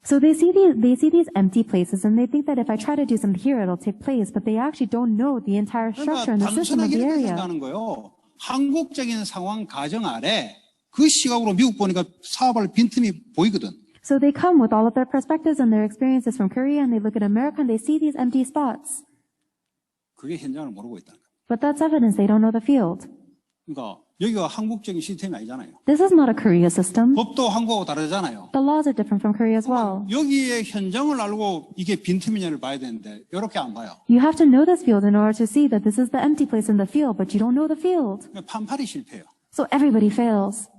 [SPEAKER 2] So they see these empty places and they think that if I try to do something here, it'll take place, but they actually don't know the entire structure and
[SPEAKER 1] 그러니까
[SPEAKER 2] the system of
[SPEAKER 1] 단순하게
[SPEAKER 2] the
[SPEAKER 1] 이렇게
[SPEAKER 2] area.
[SPEAKER 1] 생각하는 거예요. 한국적인 상황 가정 아래 그 시각으로 미국 보니까 사업할 빈틈이 보이거든.
[SPEAKER 2] So they come with all of their perspectives and their experiences from Korea and they look at America and they see these empty spots.
[SPEAKER 1] 그게 현장을 모르고 있다는 거예요.
[SPEAKER 2] But that's evidence they don't know the field.
[SPEAKER 1] 그러니까 여기가 한국적인 시스템이 아니잖아요.
[SPEAKER 2] This is not a Korea system.
[SPEAKER 1] 법도 한국하고 다르잖아요.
[SPEAKER 2] The laws are different from Korea as well.
[SPEAKER 1] 여기에 현장을 알고 이게 빈틈이냐를 봐야 되는데 이렇게 안 봐요.
[SPEAKER 2] You have to know this field in order to see that this is the empty place in the field, but you don't know the field.
[SPEAKER 1] 판판이 실패해요.
[SPEAKER 2] So everybody fails.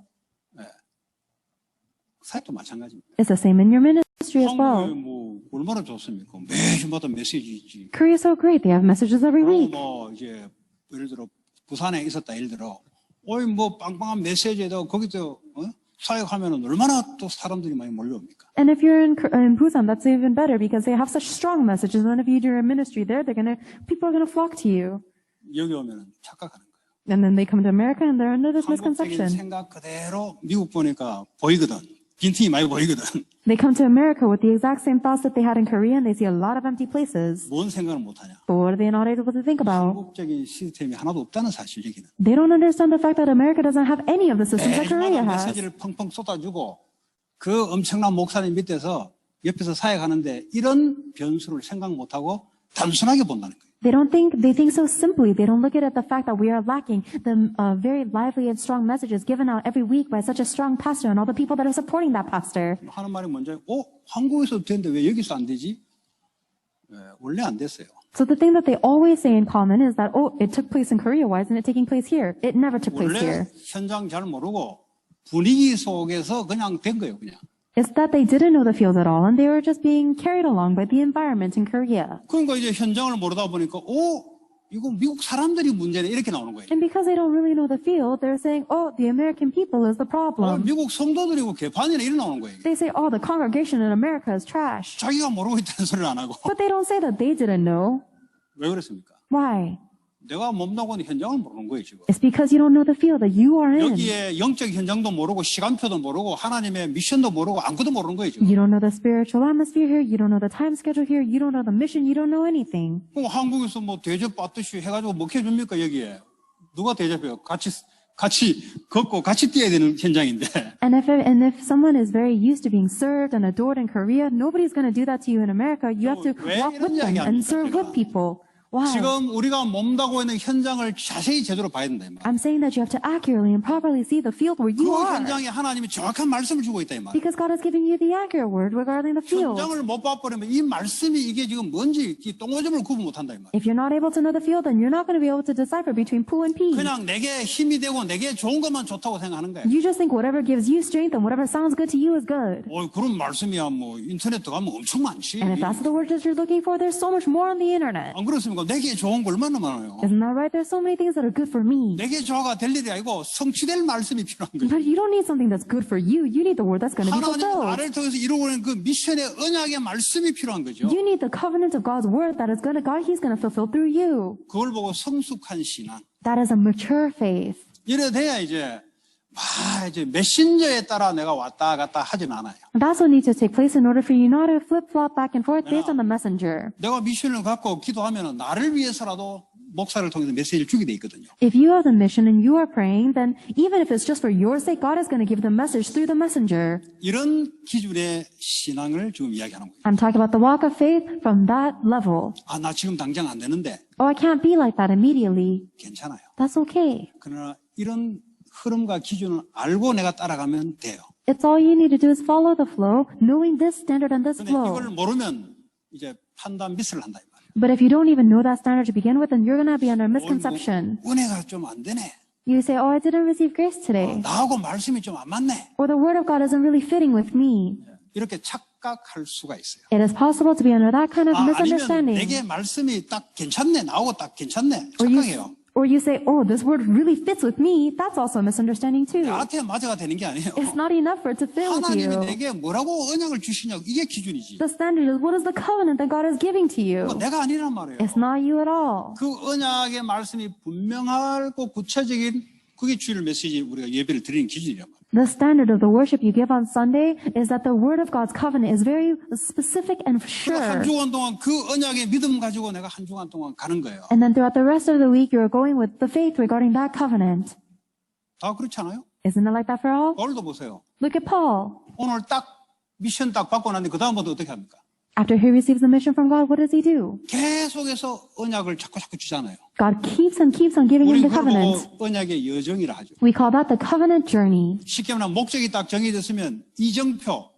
[SPEAKER 1] 사역도 마찬가지입니다.
[SPEAKER 2] It's the same in your ministry as
[SPEAKER 1] 한국에
[SPEAKER 2] well.
[SPEAKER 1] 뭐 얼마나 좋습니까? 매주마다 메시지 있지.
[SPEAKER 2] Korea is so great. They have messages every week.
[SPEAKER 1] 뭐 이제 예를 들어 부산에 있었다 예를 들어, 어이 뭐 빵빵한 메시지에도 거기서 사역하면은 얼마나 또 사람들이 많이 몰려옵니까?
[SPEAKER 2] And if you're in Busan, that's even better because they have such strong messages. And if you do a ministry there, people are gonna flock to you.
[SPEAKER 1] 여기 오면은 착각하는 거예요.
[SPEAKER 2] And then they come to America and they're under this
[SPEAKER 1] 한국적인
[SPEAKER 2] misconception.
[SPEAKER 1] 생각 그대로 미국 보니까 보이거든. 빈틈이 많이 보이거든.
[SPEAKER 2] They come to America with the exact same thoughts that they had in Korea, and they see a lot of empty places.
[SPEAKER 1] 뭔 생각을 못하냐.
[SPEAKER 2] But what are they not able to think about?
[SPEAKER 1] 한국적인 시스템이 하나도 없다는 사실 얘기는.
[SPEAKER 2] They don't understand the fact that America doesn't have any of the systems that Korea
[SPEAKER 1] 매일마다
[SPEAKER 2] has.
[SPEAKER 1] 메시지를 펑펑 쏟아주고 그 엄청난 목사님 밑에서 옆에서 사역하는데 이런 변수를 생각 못하고 단순하게 본다는 거예요.
[SPEAKER 2] They think so simply. They don't look at the fact that we are lacking the very lively and strong messages given out every week by such a strong pastor and all the people that are supporting that pastor.
[SPEAKER 1] 하는 말이 먼저, 한국에서도 되는데 왜 여기서 안 되지? 원래 안 됐어요.
[SPEAKER 2] So the thing that they always say in common is that, it took place in Korea. Why isn't it taking place here? It never took place
[SPEAKER 1] 원래
[SPEAKER 2] here.
[SPEAKER 1] 현장 잘 모르고 분위기 속에서 그냥 된 거예요, 그냥.
[SPEAKER 2] It's that they didn't know the field at all, and they were just being carried along by the environment in Korea.
[SPEAKER 1] 그러니까 이제 현장을 모르다 보니까, 이거 미국 사람들이 문제네 이렇게 나오는 거예요.
[SPEAKER 2] And because they don't really know the field, they're saying, the American people is the problem.
[SPEAKER 1] 미국 성도들이고 개판이네 이래 나오는 거예요.
[SPEAKER 2] They say, the congregation in America is trash.
[SPEAKER 1] 자기가 모르고 있다는 소리를 안 하고.
[SPEAKER 2] But they don't say that they didn't know.
[SPEAKER 1] 왜 그랬습니까?
[SPEAKER 2] Why?
[SPEAKER 1] 내가 몸나고는 현장을 모르는 거예요, 지금.
[SPEAKER 2] It's because you don't know the field that you are in.
[SPEAKER 1] 여기에 영적 현장도 모르고 시간표도 모르고 하나님의 미션도 모르고 아무것도 모르는 거예요, 지금.
[SPEAKER 2] You don't know the spiritual atmosphere here. You don't know the time schedule here. You don't know the mission. You don't know anything.
[SPEAKER 1] 그럼 한국에서 뭐 대접 받듯이 해가지고 먹혀줍니까, 여기에? 누가 대접해요? 같이 걷고 같이 뛰어야 되는 현장인데.
[SPEAKER 2] And if someone is very used to being served and adored in Korea, nobody's going to do that to you in America. You have to
[SPEAKER 1] 왜
[SPEAKER 2] walk with
[SPEAKER 1] 이런
[SPEAKER 2] them
[SPEAKER 1] 이야기
[SPEAKER 2] and
[SPEAKER 1] 합니까,
[SPEAKER 2] serve
[SPEAKER 1] 제가?
[SPEAKER 2] with people. Why?
[SPEAKER 1] 지금 우리가 몸다고 있는 현장을 자세히 제대로 봐야 된다, 이 말.
[SPEAKER 2] I'm saying that you have to accurately and properly see the field where you
[SPEAKER 1] 그
[SPEAKER 2] are.
[SPEAKER 1] 현장에 하나님이 정확한 말씀을 주고 있다, 이 말.
[SPEAKER 2] Because God is giving you the accurate word regarding the field.
[SPEAKER 1] 현장을 못 봐버리면 이 말씀이 이게 지금 뭔지 이 똥오줌을 구분 못한다, 이 말.
[SPEAKER 2] If you're not able to know the field, then you're not going to be able to decipher between poo and pee.
[SPEAKER 1] 그냥 내게 힘이 되고 내게 좋은 것만 좋다고 생각하는 거야.
[SPEAKER 2] You just think whatever gives you strength and whatever sounds good to you is good.
[SPEAKER 1] 그런 말씀이야 뭐 인터넷 들어가면 엄청 많지.
[SPEAKER 2] And if that's the word that you're looking for, there's so much more on the internet.
[SPEAKER 1] 안 그렇습니까? 내게 좋은 거 얼마나 많아요.
[SPEAKER 2] Isn't that right? There's so many things that are good for me.
[SPEAKER 1] 내게 좋아가 될 일이 아니고 성취될 말씀이 필요한 거예요.
[SPEAKER 2] But you don't need something that's good for you. You need the word that's going to be
[SPEAKER 1] 하나님
[SPEAKER 2] fulfilled.
[SPEAKER 1] 나를 통해서 이루어가는 그 미션의 언약의 말씀이 필요한 거죠.
[SPEAKER 2] You need the covenant of God's word that is going to God. He's going to fulfill through you.
[SPEAKER 1] 그걸 보고 성숙한 신앙.
[SPEAKER 2] That is a mature faith.
[SPEAKER 1] 이래 돼야 이제 이제 메신저에 따라 내가 왔다 갔다 하진 않아요.
[SPEAKER 2] That's what needs to take place in order for you not to flip-flop back and forth based on the messenger.
[SPEAKER 1] 내가 미션을 갖고 기도하면 나를 위해서라도 목사를 통해서 메시지를 주게 돼 있거든요.
[SPEAKER 2] If you have the mission and you are praying, then even if it's just for your sake, God is going to give the message through the messenger.
[SPEAKER 1] 이런 기준의 신앙을 지금 이야기하는 거예요.
[SPEAKER 2] I'm talking about the walk of faith from that level.
[SPEAKER 1] 나 지금 당장 안 되는데
[SPEAKER 2] I can't be like that immediately.
[SPEAKER 1] 괜찮아요.
[SPEAKER 2] That's okay.
[SPEAKER 1] 그러나 이런 흐름과 기준을 알고 내가 따라가면 돼요.
[SPEAKER 2] It's all you need to do is follow the flow, knowing this standard and this
[SPEAKER 1] 근데 이걸
[SPEAKER 2] flow.
[SPEAKER 1] 모르면 이제 판단 미스를 한다 이 말이에요.
[SPEAKER 2] But if you don't even know that standard to begin with, then you're going to be under misconception.
[SPEAKER 1] 은혜가 좀 안 되네.
[SPEAKER 2] You say, I didn't receive grace today.
[SPEAKER 1] 나하고 말씀이 좀 안 맞네.
[SPEAKER 2] Or the word of God isn't really fitting with me.
[SPEAKER 1] 이렇게 착각할 수가 있어요.
[SPEAKER 2] It is possible to be under that kind of
[SPEAKER 1] 아니면
[SPEAKER 2] misunderstanding.
[SPEAKER 1] 내게 말씀이 딱 괜찮네. 나하고 딱 괜찮네.
[SPEAKER 2] Or
[SPEAKER 1] 착각해요.
[SPEAKER 2] you say, this word really fits with me. That's also a misunderstanding too.
[SPEAKER 1] 나한테 맞아가 되는 게 아니에요.
[SPEAKER 2] It's not enough for it to fit with
[SPEAKER 1] 하나님이
[SPEAKER 2] you.
[SPEAKER 1] 내게 뭐라고 언약을 주시냐고 이게 기준이지.
[SPEAKER 2] The standard is, what is the covenant that God is giving to you?
[SPEAKER 1] 내가 아니란 말이에요.
[SPEAKER 2] It's not you at all.
[SPEAKER 1] 그 언약의 말씀이 분명하고 구체적인 그게 주일 메시지 우리가 예배를 드리는 기준이란 말이에요.
[SPEAKER 2] The standard of the worship you give on Sunday is that the word of God's covenant is very specific and
[SPEAKER 1] 한
[SPEAKER 2] sure.
[SPEAKER 1] 주간 동안 그 언약의 믿음 가지고 내가 한 주간 동안 가는 거예요.
[SPEAKER 2] And then throughout the rest of the week, you're going with the faith regarding that covenant.
[SPEAKER 1] 다 그렇지 않아요?
[SPEAKER 2] Isn't it like that for all?
[SPEAKER 1] 바울도 보세요.
[SPEAKER 2] Look at Paul.
[SPEAKER 1] 오늘 딱 미션 딱 받고 나니 그 다음부터 어떻게 합니까?
[SPEAKER 2] After he receives the mission from God, what does he do?
[SPEAKER 1] 계속해서 언약을 자꾸 주잖아요.
[SPEAKER 2] God keeps on giving him
[SPEAKER 1] 우리
[SPEAKER 2] the
[SPEAKER 1] 그걸
[SPEAKER 2] covenant.
[SPEAKER 1] 보고 언약의 여정이라 하죠.
[SPEAKER 2] We call that the covenant journey.
[SPEAKER 1] 쉽게 말하면 목적이 딱 정해졌으면 이정표,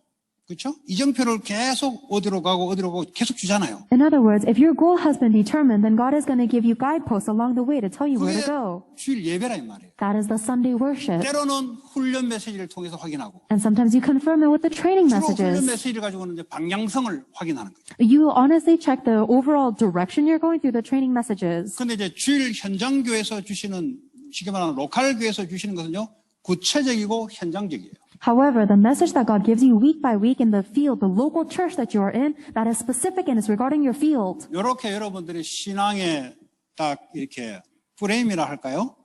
[SPEAKER 1] 그렇죠? 이정표를 계속 어디로 가고 계속 주잖아요.
[SPEAKER 2] In other words, if your goal has been determined, then God is going to give you guideposts along the way to tell you where
[SPEAKER 1] 그게
[SPEAKER 2] to go.
[SPEAKER 1] 주일 예배라 이 말이에요.
[SPEAKER 2] That is the Sunday worship.
[SPEAKER 1] 때로는 훈련 메시지를 통해서 확인하고
[SPEAKER 2] And sometimes you confirm it with the training
[SPEAKER 1] 주로 훈련
[SPEAKER 2] messages.
[SPEAKER 1] 메시지를 가지고는 이제 방향성을 확인하는 거죠.
[SPEAKER 2] You honestly check the overall direction you're going through the training messages.
[SPEAKER 1] 근데 이제 주일 현장교회에서 주시는 쉽게 말하는 로컬 교회에서 주시는 것은요. 구체적이고 현장적이에요.
[SPEAKER 2] However, the message that God gives you week by week in the field, the local church that you are in, that is specific and is regarding your field.
[SPEAKER 1] 이렇게 여러분들이 신앙에 딱 이렇게 프레임이라 할까요?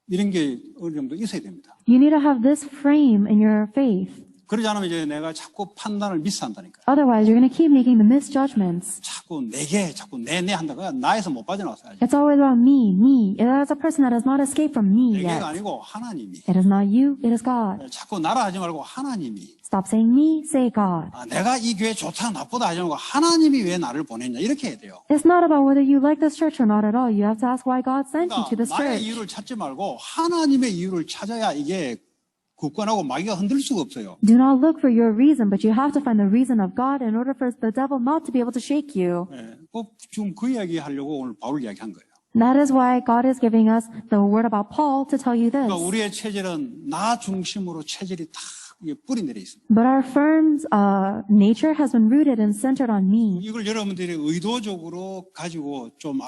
[SPEAKER 1] 이런 게 어느 정도 있어야 됩니다.
[SPEAKER 2] You need to have this frame in your faith.
[SPEAKER 1] 그러지 않으면 이제 내가 자꾸 판단을 미스한다니까요.
[SPEAKER 2] Otherwise, you're going to keep making the misjudgments.
[SPEAKER 1] 자꾸 자꾸 내 한다가 나에서 못 빠져나왔어요. 아직.
[SPEAKER 2] It's always about me. It is a person that has not escaped from me
[SPEAKER 1] 내게가
[SPEAKER 2] yet.
[SPEAKER 1] 아니고 하나님이.
[SPEAKER 2] It is not you, it is God.
[SPEAKER 1] 자꾸 나라 하지 말고 하나님이.
[SPEAKER 2] Stop saying me, say God.
[SPEAKER 1] 내가 이 교회 좋다 나쁘다 하지 말고 하나님이 왜 나를 보냈냐 이렇게 해야 돼요.
[SPEAKER 2] It's not about whether you like this church or not at all. You have to ask why God sent you to
[SPEAKER 1] 그러니까
[SPEAKER 2] this
[SPEAKER 1] 나의
[SPEAKER 2] church.
[SPEAKER 1] 이유를 찾지 말고 하나님의 이유를 찾아야 이게 굳건하고 마귀가 흔들 수가 없어요.
[SPEAKER 2] Do not look for your reason, but you have to find the reason of God in order for the devil not to be able to shake you.
[SPEAKER 1] 지금 그 이야기 하려고 오늘 바울 이야기한 거예요.
[SPEAKER 2] That is why God is giving us the word about Paul to tell you this.
[SPEAKER 1] 그러니까 우리의 체질은 나 중심으로 체질이 다 뿌리 내려 있습니다.
[SPEAKER 2] But our firm's nature has been rooted and centered on me.
[SPEAKER 1] 이걸 여러분들이 의도적으로 가지고 좀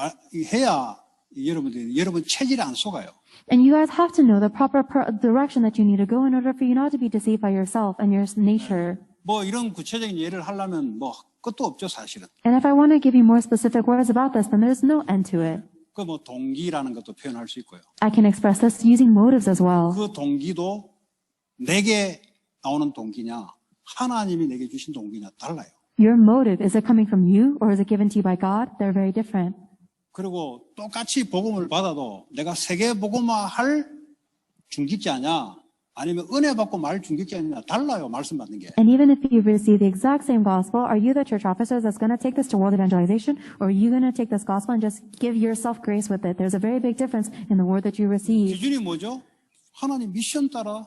[SPEAKER 1] 해야 여러분 체질에 안 속아요.
[SPEAKER 2] And you guys have to know the proper direction that you need to go in order for you not to be deceived by yourself and your nature.
[SPEAKER 1] 뭐 이런 구체적인 예를 하려면 뭐 끝도 없죠 사실은.
[SPEAKER 2] And if I want to give you more specific words about this, then there's no end to it.
[SPEAKER 1] 그 뭐 동기라는 것도 표현할 수 있고요.
[SPEAKER 2] I can express this using motives as well.
[SPEAKER 1] 그 동기도 내게 나오는 동기냐 하나님이 내게 주신 동기냐 달라요.
[SPEAKER 2] Your motive, is it coming from you or is it given to you by God? They're very different.
[SPEAKER 1] 그리고 똑같이 복음을 받아도 내가 세계 복음화할 중직자냐 아니면 은혜 받고 말 중직자냐 달라요. 말씀 받는 게.
[SPEAKER 2] And even if you receive the exact same gospel, are you the church officers that's going to take this to world evangelization, or are you going to take this gospel and just give yourself grace with it? There's a very big difference in the word that you receive.
[SPEAKER 1] 기준이 뭐죠? 하나님 미션 따라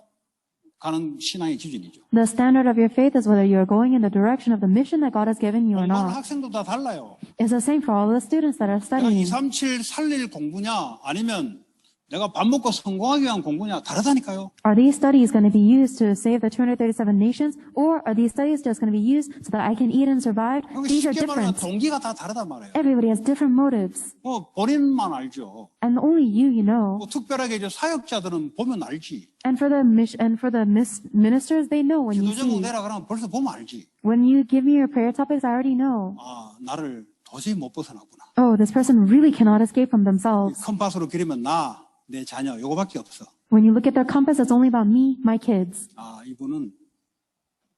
[SPEAKER 1] 가는 신앙의 기준이죠.
[SPEAKER 2] The standard of your faith is whether you're going in the direction of the mission that God has given you or
[SPEAKER 1] 공부하는
[SPEAKER 2] not.
[SPEAKER 1] 학생도 다 달라요.
[SPEAKER 2] It's the same for all the students that are
[SPEAKER 1] 내가
[SPEAKER 2] studying.
[SPEAKER 1] 237 살릴 공부냐 아니면 내가 밥 먹고 성공하기 위한 공부냐 다르다니까요.
[SPEAKER 2] Are these studies going to be used to save the 237 nations, or are these studies just going to be used so that I can eat and survive?
[SPEAKER 1] 그러니까
[SPEAKER 2] These are
[SPEAKER 1] 쉽게 말하면
[SPEAKER 2] different.
[SPEAKER 1] 동기가 다 다르단 말이에요.
[SPEAKER 2] Everybody has different motives.
[SPEAKER 1] 뭐 본인만 알죠.
[SPEAKER 2] And only you know.
[SPEAKER 1] 뭐 특별하게 이제 사역자들은 보면 알지.
[SPEAKER 2] And for the ministers, they know when you
[SPEAKER 1] 기도 제목
[SPEAKER 2] see.
[SPEAKER 1] 내라 그러면 벌써 보면 알지.
[SPEAKER 2] When you give me your prayer topics, I already know.
[SPEAKER 1] 나를 도저히 못 벗어나구나.
[SPEAKER 2] Oh, this person really cannot escape from themselves.
[SPEAKER 1] 컴파스로 그리면 내 자녀 요거밖에 없어.
[SPEAKER 2] When you look at their compass, it's only about me, my kids.
[SPEAKER 1] 이분은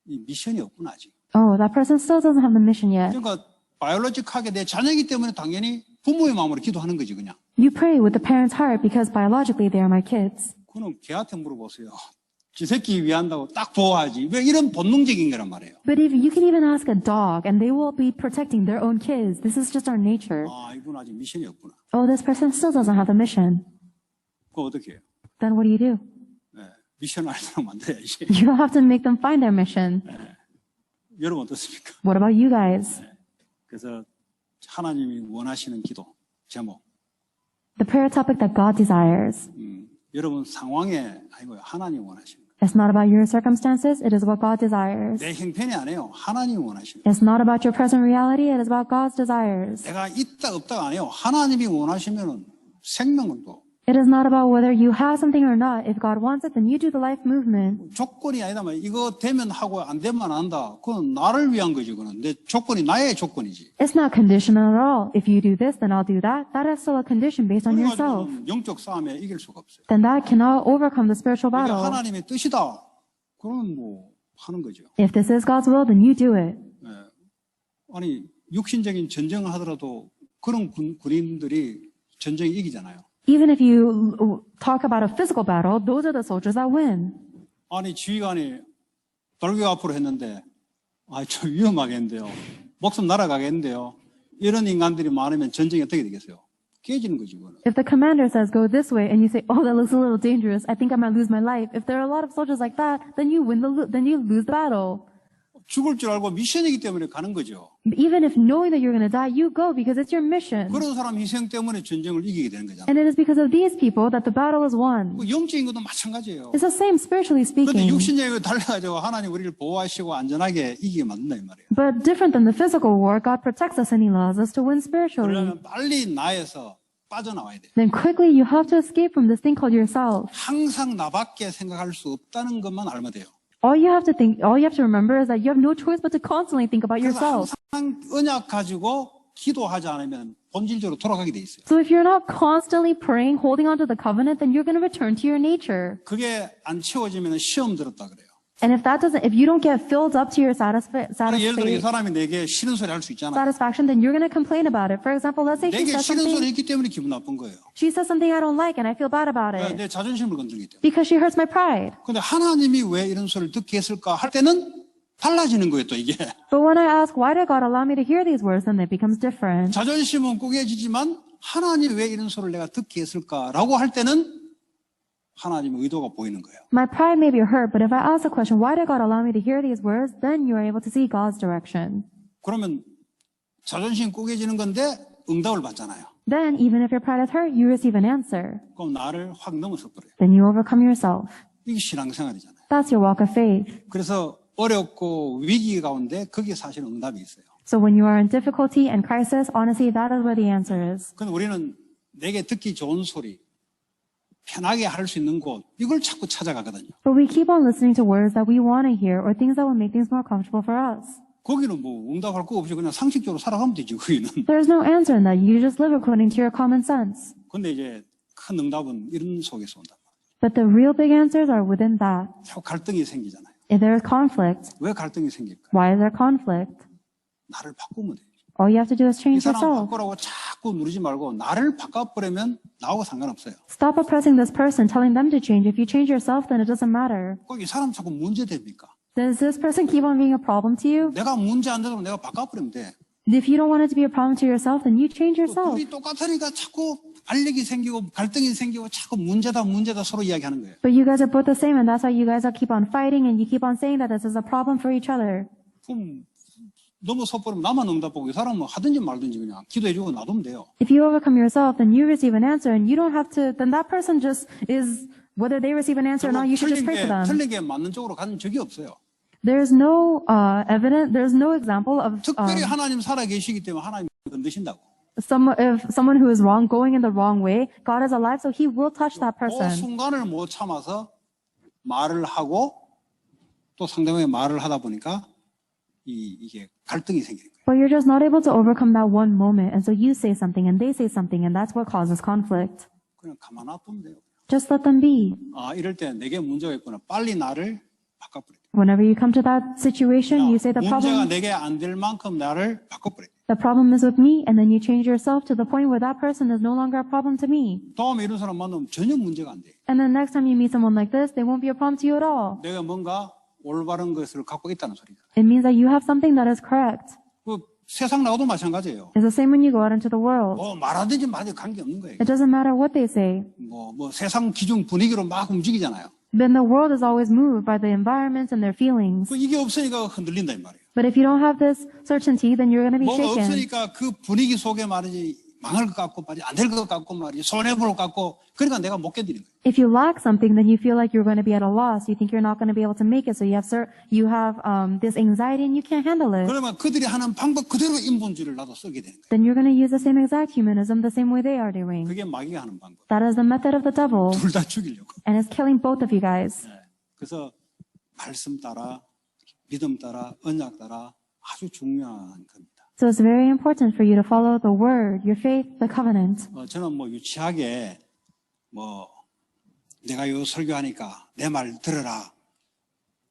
[SPEAKER 1] 이 미션이 없구나 아직.
[SPEAKER 2] Oh, that person still doesn't have the mission yet.
[SPEAKER 1] 그러니까 바이올로직하게 내 자녀이기 때문에 당연히 부모의 마음으로 기도하는 거지 그냥.
[SPEAKER 2] You pray with the parent's heart because biologically they are my kids.
[SPEAKER 1] 그는 걔한테 물어보세요. 지 새끼 위한다고 딱 보호하지. 왜 이런 본능적인 거란 말이에요.
[SPEAKER 2] But if you can even ask a dog and they will be protecting their own kids. This is just our nature.
[SPEAKER 1] 이분 아직 미션이 없구나.
[SPEAKER 2] Oh, this person still doesn't have the mission.
[SPEAKER 1] 그거 어떻게 해요?
[SPEAKER 2] Then what do?
[SPEAKER 1] 미션 알 사람 만들어야지.
[SPEAKER 2] You have to make them find their mission.
[SPEAKER 1] 여러분 어떻습니까?
[SPEAKER 2] What about you guys?
[SPEAKER 1] 그래서 하나님이 원하시는 기도 제목.
[SPEAKER 2] The prayer topic that God desires.
[SPEAKER 1] 여러분 상황에 아니고요. 하나님 원하시는 거예요.
[SPEAKER 2] It's not about your circumstances. It is what God desires.
[SPEAKER 1] 내 형편이 아니에요. 하나님 원하시는 거예요.
[SPEAKER 2] It's not about your present reality. It is about God's desires.
[SPEAKER 1] 내가 있다 없다가 아니에요. 하나님이 원하시면은 생명은 또
[SPEAKER 2] It is not about whether you have something or not. If God wants it, then you do the life movement.
[SPEAKER 1] 조건이 아니다 말이야. 이거 되면 하고 안 되면 안 한다. 그건 나를 위한 거지. 그건 내 조건이 나의 조건이지.
[SPEAKER 2] It's not conditional at all. If you do this, then I'll do that. That is still a condition based on yourself.
[SPEAKER 1] 그래가지고는 영적 싸움에 이길 수가 없어요.
[SPEAKER 2] Then that cannot overcome the spiritual
[SPEAKER 1] 이게
[SPEAKER 2] battle.
[SPEAKER 1] 하나님의 뜻이다. 그러면 뭐 하는 거죠.
[SPEAKER 2] If this is God's will, then you do it.
[SPEAKER 1] 아니 육신적인 전쟁을 하더라도 그런 군인들이 전쟁 이기잖아요.
[SPEAKER 2] Even if you talk about a physical battle, those are the soldiers that win.
[SPEAKER 1] 아니 지휘관이 돌격 앞으로 했는데 좀 위험하겠는데요. 목숨 날아가겠는데요. 이런 인간들이 많으면 전쟁이 어떻게 되겠어요? 깨지는 거지 그거는.
[SPEAKER 2] If the commander says go this way and you say, oh, that looks a little dangerous, I think I might lose my life. If there are a lot of soldiers like that, then you lose the battle.
[SPEAKER 1] 죽을 줄 알고 미션이기 때문에 가는 거죠.
[SPEAKER 2] Even if knowing that you're going to die, you go because it's your mission.
[SPEAKER 1] 그런 사람 희생 때문에 전쟁을 이기게 되는 거잖아요.
[SPEAKER 2] And it is because of these people that the battle is won.
[SPEAKER 1] 영적인 것도 마찬가지예요.
[SPEAKER 2] It's the same spiritually
[SPEAKER 1] 그런데
[SPEAKER 2] speaking.
[SPEAKER 1] 육신적으로 달라가지고 하나님 우리를 보호하시고 안전하게 이기게 만든다 이 말이에요.
[SPEAKER 2] But different than the physical war, God protects us and He allows us to win spiritually.
[SPEAKER 1] 그러려면 빨리 나에서 빠져나와야 돼요.
[SPEAKER 2] Then quickly you have to escape from this thing called yourself.
[SPEAKER 1] 항상 나밖에 생각할 수 없다는 것만 알면 돼요.
[SPEAKER 2] All you have to remember is that you have no choice but to constantly think about
[SPEAKER 1] 그래서
[SPEAKER 2] yourself.
[SPEAKER 1] 항상 언약 가지고 기도하지 않으면 본질적으로 돌아가게 돼 있어요.
[SPEAKER 2] So if you're not constantly praying, holding on to the covenant, then you're going to return to your nature.
[SPEAKER 1] 그게 안 채워지면 시험 들었다 그래요.
[SPEAKER 2] And if you don't get filled up to your
[SPEAKER 1] 예를 들어 이 사람이 내게 싫은 소리 할 수 있잖아.
[SPEAKER 2] satisfaction, then you're going to complain about it. For example, let's say she
[SPEAKER 1] 내게
[SPEAKER 2] says
[SPEAKER 1] 싫은 소리
[SPEAKER 2] something,
[SPEAKER 1] 했기 때문에 기분 나쁜 거예요.
[SPEAKER 2] she says something I don't like and I feel bad about it
[SPEAKER 1] 내 자존심을 건들기 때문에.
[SPEAKER 2] because she hurts my pride.
[SPEAKER 1] 근데 하나님이 왜 이런 소리를 듣게 했을까 할 때는 달라지는 거예요, 또 이게.
[SPEAKER 2] But when I ask, why did God allow me to hear these words, then it becomes different.
[SPEAKER 1] 자존심은 꾸겨지지만 하나님이 왜 이런 소리를 내가 듣게 했을까라고 할 때는 하나님의 의도가 보이는 거예요.
[SPEAKER 2] My pride may be hurt, but if I ask the question, why did God allow me to hear these words, then you are able to see God's direction.
[SPEAKER 1] 그러면 자존심 꾸겨지는 건데 응답을 받잖아요.
[SPEAKER 2] Then, even if your pride is hurt, you receive an answer.
[SPEAKER 1] 그럼 나를 확 넘어서 버려요.
[SPEAKER 2] Then you overcome yourself.
[SPEAKER 1] 이게 신앙생활이잖아요.
[SPEAKER 2] That's your walk of faith.
[SPEAKER 1] 그래서 어렵고 위기 가운데 거기에 사실 응답이 있어요.
[SPEAKER 2] So when you are in difficulty and crisis, honestly, that is where the answer is.
[SPEAKER 1] 근데 우리는 내게 듣기 좋은 소리, 편하게 할 수 있는 곳, 이걸 자꾸 찾아가거든요.
[SPEAKER 2] But we keep on listening to words that we want to hear or things that will make things more comfortable for us.
[SPEAKER 1] 거기는 뭐 응답할 거 없이 그냥 상식적으로 살아가면 되지, 거기는.
[SPEAKER 2] There's no answer in that. You just live according to your common sense.
[SPEAKER 1] 근데 이제 큰 응답은 이런 속에서 온다.
[SPEAKER 2] But the real big answers are within that.
[SPEAKER 1] 자꾸 갈등이 생기잖아요.
[SPEAKER 2] If there is conflict,
[SPEAKER 1] 왜 갈등이 생길까?
[SPEAKER 2] why is there conflict?
[SPEAKER 1] 나를 바꾸면 돼요.
[SPEAKER 2] All you have to do is
[SPEAKER 1] 이
[SPEAKER 2] change
[SPEAKER 1] 사람
[SPEAKER 2] yourself.
[SPEAKER 1] 바꾸라고 자꾸 누르지 말고 나를 바꿔버리면 나하고 상관없어요.
[SPEAKER 2] Stop oppressing this person, telling them to change. If you change yourself, then it doesn't matter.
[SPEAKER 1] 꼭 이 사람 자꾸 문제 됩니까?
[SPEAKER 2] Does this person keep on being a problem to you?
[SPEAKER 1] 내가 문제 안 되면 내가 바꿔버리면 돼.
[SPEAKER 2] If you don't want it to be a problem to yourself, then you change yourself.
[SPEAKER 1] 둘이 똑같으니까 자꾸 알력이 생기고 갈등이 생기고 자꾸 문제다 서로 이야기하는 거예요.
[SPEAKER 2] But you guys are both the same, and that's why you guys are keep on fighting, and you keep on saying that this is a problem for each other.
[SPEAKER 1] 그럼 너무 섣부르면 나만 응답하고 이 사람은 하든지 말든지 그냥 기도해주고 놔두면 돼요.
[SPEAKER 2] If you overcome yourself, then you receive an answer, and you don't have to, then that person just is, whether they receive an answer or not, you should just pray for them.
[SPEAKER 1] 틀린 게 맞는 쪽으로 간 적이 없어요.
[SPEAKER 2] There's no there's no example of
[SPEAKER 1] 특별히 하나님 살아 계시기 때문에 하나님이 건드신다고.
[SPEAKER 2] if someone who is wrong, going in the wrong way, God is alive, so He will touch that
[SPEAKER 1] 그
[SPEAKER 2] person.
[SPEAKER 1] 순간을 못 참아서 말을 하고 또 상대방의 말을 하다 보니까 이게 갈등이 생기는 거예요.
[SPEAKER 2] But you're just not able to overcome that one moment, and so you say something and they say something, and that's what causes conflict.
[SPEAKER 1] 그냥 가만 놔두면 돼요.
[SPEAKER 2] Just let them be.
[SPEAKER 1] 아, 이럴 때 내게 문제가 있구나. 빨리 나를 바꿔버려.
[SPEAKER 2] Whenever you come to that situation, you say
[SPEAKER 1] 문제가 내게 안 될 만큼 나를 바꿔버려.
[SPEAKER 2] the problem is with me, and then you change yourself to the point where that person is no longer a problem to me.
[SPEAKER 1] 다음에 이런 사람 만나면 전혀 문제가 안 돼.
[SPEAKER 2] And then next time you meet someone like this, they won't be a problem to you at all.
[SPEAKER 1] 내가 뭔가 올바른 것을 갖고 있다는 소리가.
[SPEAKER 2] It means that you have something that is correct.
[SPEAKER 1] 그 세상 나가도 마찬가지예요.
[SPEAKER 2] It's the same when you go out into the world.
[SPEAKER 1] 뭐 말하든지 말하든지 관계없는 거예요.
[SPEAKER 2] It doesn't matter what they say.
[SPEAKER 1] 뭐 세상 기준 분위기로 막 움직이잖아요.
[SPEAKER 2] Then the world is always moved by the environment and their feelings.
[SPEAKER 1] 그 이게 없으니까 흔들린다 이 말이에요.
[SPEAKER 2] But if you don't have this certainty, then you're going to be
[SPEAKER 1] 뭐가
[SPEAKER 2] shaken.
[SPEAKER 1] 없으니까 그 분위기 속에 말이지 망할 것 같고 말이지 안 될 것 같고 말이지 손해볼 것 같고 그러니까 내가 못 견디는 거예요.
[SPEAKER 2] If you lack something, then you feel like you're going to be at a loss. You think you're not going to be able to make it, so you have this anxiety and you can't handle it.
[SPEAKER 1] 그러면 그들이 하는 방법 그대로 인본주의를 나도 쓰게 되는 거예요.
[SPEAKER 2] Then you're going to use the same exact humanism the same way they are doing.
[SPEAKER 1] 그게 마귀가 하는 방법.
[SPEAKER 2] That is the method of the devil,
[SPEAKER 1] 둘 다 죽이려고.
[SPEAKER 2] and it's killing both of you guys.
[SPEAKER 1] 그래서 말씀 따라 믿음 따라 언약 따라 아주 중요한 겁니다.
[SPEAKER 2] So it's very important for you to follow the word, your faith, the covenant.
[SPEAKER 1] 저는 뭐 유치하게 뭐 내가 요 설교하니까 내 말 들어라.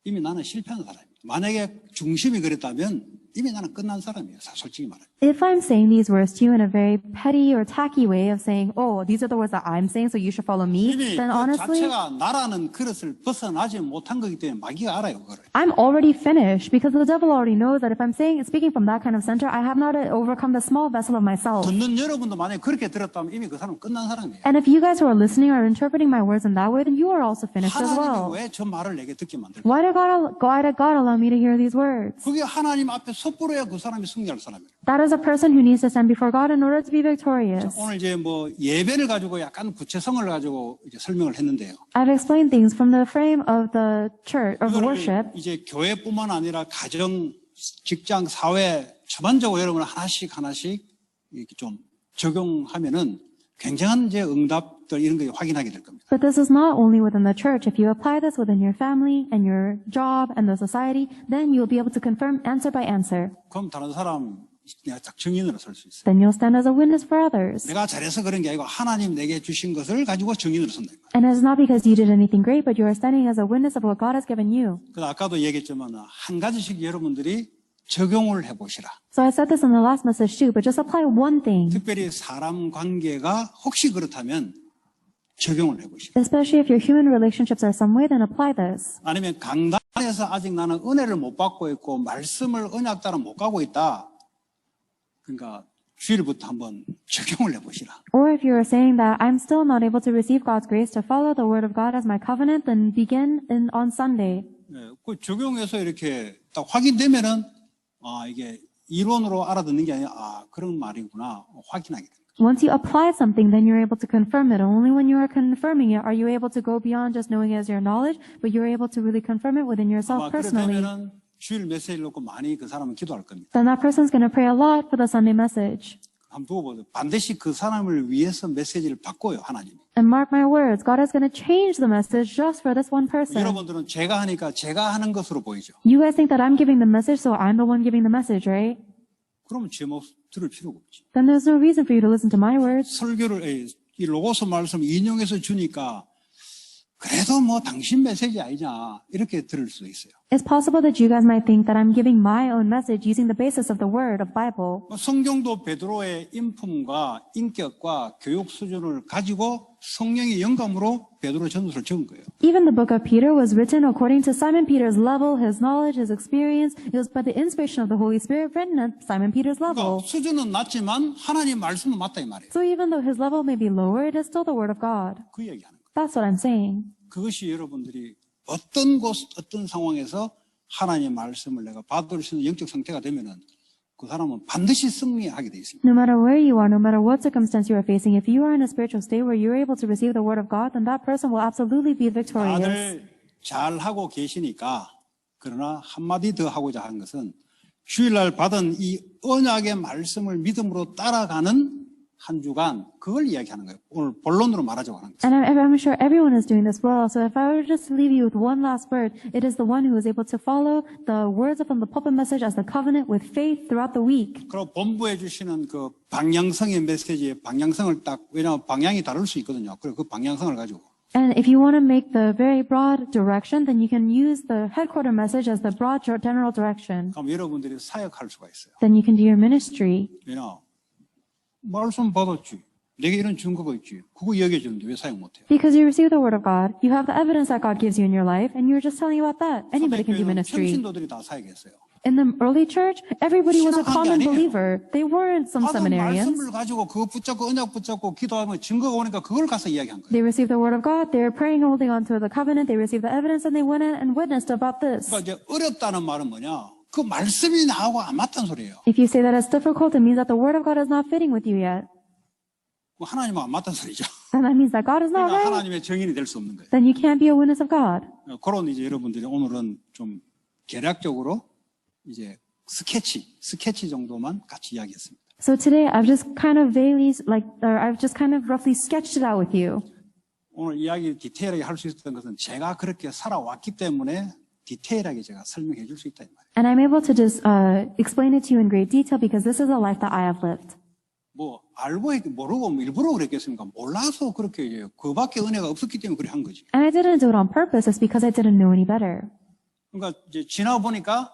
[SPEAKER 1] 이미 나는 실패한 사람입니다. 만약에 중심이 그랬다면 이미 나는 끝난 사람이에요. 솔직히 말하면.
[SPEAKER 2] If I'm saying these words to you in a very petty or tacky way of saying, oh, these are the words that I'm saying, so you should follow me,
[SPEAKER 1] 이미
[SPEAKER 2] then
[SPEAKER 1] 그
[SPEAKER 2] honestly,
[SPEAKER 1] 자체가 나라는 그릇을 벗어나지 못한 거기 때문에 마귀가 알아요. 그거를.
[SPEAKER 2] I'm already finished because the devil already knows that if I'm speaking from that kind of center, I have not overcome the small vessel of myself.
[SPEAKER 1] 듣는 여러분도 만약에 그렇게 들었다면 이미 그 사람은 끝난 사람이에요.
[SPEAKER 2] And if you guys who are listening are interpreting my words in that way, then you are also finished as
[SPEAKER 1] 하나님이
[SPEAKER 2] well.
[SPEAKER 1] 왜 저 말을 내게 듣게 만들까?
[SPEAKER 2] Why did God allow me to hear these words?
[SPEAKER 1] 그게 하나님 앞에 섣부러야 그 사람이 승리할 사람이에요.
[SPEAKER 2] That is a person who needs to stand before God in order to be victorious.
[SPEAKER 1] 오늘 이제 뭐 예배를 가지고 약간 구체성을 가지고 이제 설명을 했는데요.
[SPEAKER 2] I've explained things from the frame of the church, of
[SPEAKER 1] 이거를
[SPEAKER 2] worship.
[SPEAKER 1] 이제 교회뿐만 아니라 가정, 직장, 사회 전반적으로 여러분 하나씩 이렇게 좀 적용하면은 굉장한 이제 응답들 이런 거 확인하게 될 겁니다.
[SPEAKER 2] But this is not only within the church. If you apply this within your family and your job and the society, then you'll be able to confirm answer by answer.
[SPEAKER 1] 그럼 다른 사람 내가 딱 증인으로 설 수 있어요.
[SPEAKER 2] Then you'll stand as a witness for others.
[SPEAKER 1] 내가 잘해서 그런 게 아니고 하나님 내게 주신 것을 가지고 증인으로 선다.
[SPEAKER 2] And it's not because you did anything great, but you are standing as a witness of what God has given you.
[SPEAKER 1] 그래서 아까도 얘기했지만 한 가지씩 여러분들이 적용을 해보시라.
[SPEAKER 2] So I said this in the last message too, but just apply one thing.
[SPEAKER 1] 특별히 사람 관계가 혹시 그렇다면 적용을 해보시라.
[SPEAKER 2] Especially if your human relationships are some way, then apply this.
[SPEAKER 1] 아니면 강단에서 아직 나는 은혜를 못 받고 있고 말씀을 언약 따라 못 가고 있다. 그러니까 주일부터 한번 적용을 해보시라.
[SPEAKER 2] Or if you are saying that I'm still not able to receive God's grace to follow the word of God as my covenant, then begin on Sunday.
[SPEAKER 1] 네, 그 적용해서 이렇게 딱 확인되면은 이게 이론으로 알아듣는 게 아니라 그런 말이구나 확인하게 됩니다.
[SPEAKER 2] Once you apply something, then you're able to confirm it. Only when you are confirming it are you able to go beyond just knowing it as your knowledge, but you're able to really confirm it within yourself
[SPEAKER 1] 아마
[SPEAKER 2] personally.
[SPEAKER 1] 그러면은 주일 메시지를 놓고 많이 그 사람은 기도할 겁니다.
[SPEAKER 2] Then that person's going to pray a lot for the Sunday message.
[SPEAKER 1] 한번 두고 보세요. 반드시 그 사람을 위해서 메시지를 바꿔요, 하나님이.
[SPEAKER 2] And mark my words, God is going to change the message just for this one person.
[SPEAKER 1] 여러분들은 제가 하니까 제가 하는 것으로 보이죠.
[SPEAKER 2] You guys think that I'm giving the message, so I'm the one giving the message, right?
[SPEAKER 1] 그러면 제 모습 들을 필요가 없지.
[SPEAKER 2] Then there's no reason for you to listen to my words.
[SPEAKER 1] 설교를 이 로고스 말씀 인용해서 주니까 그래도 뭐 당신 메시지 아니냐 이렇게 들을 수 있어요.
[SPEAKER 2] It's possible that you guys might think that I'm giving my own message using the basis of the word of Bible.
[SPEAKER 1] 성경도 베드로의 인품과 인격과 교육 수준을 가지고 성령의 영감으로 베드로 전서를 적은 거예요.
[SPEAKER 2] Even the book of Peter was written according to Simon Peter's level, his knowledge, his experience. It was by the inspiration of the Holy Spirit written at Simon Peter's level.
[SPEAKER 1] 그러니까 수준은 낮지만 하나님 말씀은 맞다 이 말이에요.
[SPEAKER 2] So even though his level may be lower, it is still the word of God.
[SPEAKER 1] 그 얘기하는 거예요.
[SPEAKER 2] That's what I'm saying.
[SPEAKER 1] 그것이 여러분들이 어떤 곳, 어떤 상황에서 하나님의 말씀을 내가 받을 수 있는 영적 상태가 되면은 그 사람은 반드시 승리하게 돼 있습니다.
[SPEAKER 2] No matter where you are, no matter what circumstance you are facing, if you are in a spiritual state where you're able to receive the word of God, then that person will absolutely be victorious.
[SPEAKER 1] 다들 잘 하고 계시니까 그러나 한마디 더 하고자 하는 것은 주일날 받은 이 언약의 말씀을 믿음으로 따라가는 한 주간 그걸 이야기하는 거예요. 오늘 본론으로 말하자고 하는 거예요.
[SPEAKER 2] And I'm sure everyone is doing this well. So if I were just to leave you with one last word, it is the one who is able to follow the words from the pulpit message as the covenant with faith throughout the week.
[SPEAKER 1] 그리고 본부에 주시는 그 방향성의 메시지의 방향성을 딱 왜냐하면 방향이 다를 수 있거든요. 그래서 그 방향성을 가지고
[SPEAKER 2] And if you want to make the very broad direction, then you can use the headquarter message as the broad general direction.
[SPEAKER 1] 그럼 여러분들이 사역할 수가 있어요.
[SPEAKER 2] Then you can do your ministry.
[SPEAKER 1] 왜냐? 말씀 받았지. 내게 이런 증거가 있지. 그거 이야기해 주는데 왜 사역 못해요?
[SPEAKER 2] Because you receive the word of God, you have the evidence that God gives you in your life, and you're just telling about that. Anybody can do
[SPEAKER 1] 초대교회는
[SPEAKER 2] ministry.
[SPEAKER 1] 평신도들이 다 사역했어요.
[SPEAKER 2] In the early church, everybody was a
[SPEAKER 1] 신학한 게
[SPEAKER 2] common
[SPEAKER 1] 아니에요.
[SPEAKER 2] believer. They weren't some
[SPEAKER 1] 받은
[SPEAKER 2] seminarians.
[SPEAKER 1] 말씀을 가지고 그거 붙잡고 언약 붙잡고 기도하면 증거가 오니까 그걸 가서 이야기한 거예요.
[SPEAKER 2] They received the word of God, they were praying and holding on to the covenant, they received the evidence, and they went in and witnessed about this.
[SPEAKER 1] 그러니까 이제 어렵다는 말은 뭐냐? 그 말씀이 나하고 안 맞다는 소리예요.
[SPEAKER 2] If you say that it's difficult, it means that the word of God is not fitting with you yet.
[SPEAKER 1] 하나님하고 안 맞다는 소리죠.
[SPEAKER 2] Then that means that God is not
[SPEAKER 1] 그러니까
[SPEAKER 2] right.
[SPEAKER 1] 하나님의 증인이 될 수 없는 거예요.
[SPEAKER 2] Then you can't be a witness of God.
[SPEAKER 1] 그런 이제 여러분들이 오늘은 좀 개략적으로 이제 스케치 정도만 같이 이야기했습니다.
[SPEAKER 2] So today I've just kind of I've just kind of roughly sketched it out with you.
[SPEAKER 1] 오늘 이야기 디테일하게 할 수 있었던 것은 제가 그렇게 살아왔기 때문에 디테일하게 제가 설명해 줄 수 있다 이 말이에요.
[SPEAKER 2] And I'm able to just explain it to you in great detail because this is a life that I have lived.
[SPEAKER 1] 뭐 알고 모르고 일부러 그랬겠습니까? 몰라서 그렇게 이제 그밖에 은혜가 없었기 때문에 그래 한 거지.
[SPEAKER 2] And I didn't do it on purpose. It's because I didn't know any better.
[SPEAKER 1] 그러니까 이제 지나 보니까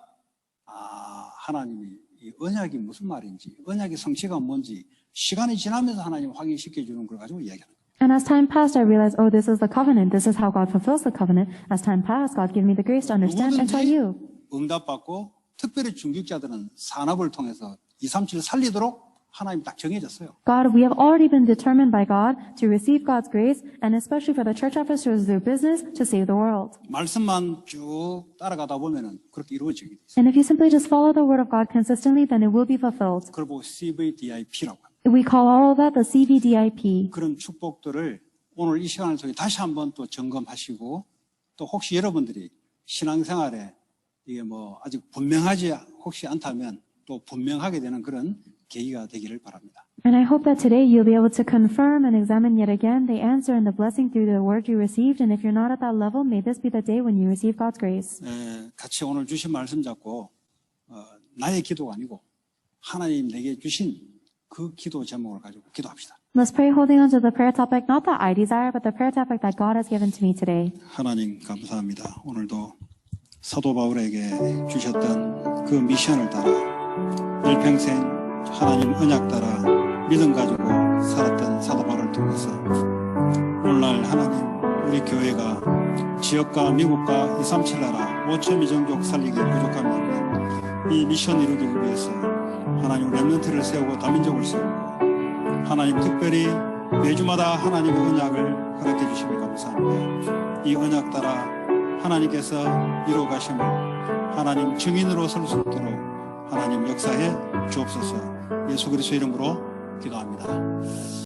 [SPEAKER 1] 하나님이 이 언약이 무슨 말인지, 언약의 성취가 뭔지 시간이 지나면서 하나님 확인시켜 주는 걸 가지고 이야기하는 거예요.
[SPEAKER 2] And as time passed, I realized, oh, this is the covenant. This is how God fulfills the covenant. As time passed, God gave me the grace to understand and tell you.
[SPEAKER 1] 응답받고 특별히 중직자들은 산업을 통해서 237 살리도록 하나님 딱 정해졌어요.
[SPEAKER 2] God, we have already been determined by God to receive God's grace, and especially for the church officers, their business to save the world.
[SPEAKER 1] 말씀만 쭉 따라가다 보면은 그렇게 이루어지게 돼 있어요.
[SPEAKER 2] And if you simply just follow the word of God consistently, then it will be fulfilled.
[SPEAKER 1] 그걸 보고 CVDIP라고 합니다.
[SPEAKER 2] We call all of that the CVDIP.
[SPEAKER 1] 그런 축복들을 오늘 이 시간을 통해 다시 한번 또 점검하시고 또 혹시 여러분들이 신앙생활에 이게 뭐 아직 분명하지 혹시 않다면 또 분명하게 되는 그런 계기가 되기를 바랍니다.
[SPEAKER 2] And I hope that today you'll be able to confirm and examine yet again the answer and the blessing through the word you received. And if you're not at that level, may this be the day when you receive God's grace.
[SPEAKER 1] 같이 오늘 주신 말씀 잡고 나의 기도가 아니고 하나님 내게 주신 그 기도 제목을 가지고 기도합시다.
[SPEAKER 2] Let's pray holding on to the prayer topic, not that I desire, but the prayer topic that God has given to me today.
[SPEAKER 1] 하나님 감사합니다. 오늘도 사도 바울에게 주셨던 그 미션을 따라 일평생 하나님 언약 따라 믿음 가지고 살았던 사도 바울을 통해서 오늘날 하나님 우리 교회가 지역과 미국과 237 나라 5천 미정족 살리기 부족한 만큼 이 미션 이루기 위해서 하나님 렘넌트를 세우고 다민족을 세우고 하나님 특별히 매주마다 하나님의 언약을 허락해 주시면 감사합니다. 이 언약 따라 하나님께서 이루어 가심을 하나님 증인으로 설 수 있도록 하나님 역사해 주옵소서. 예수 그리스도 이름으로 기도합니다.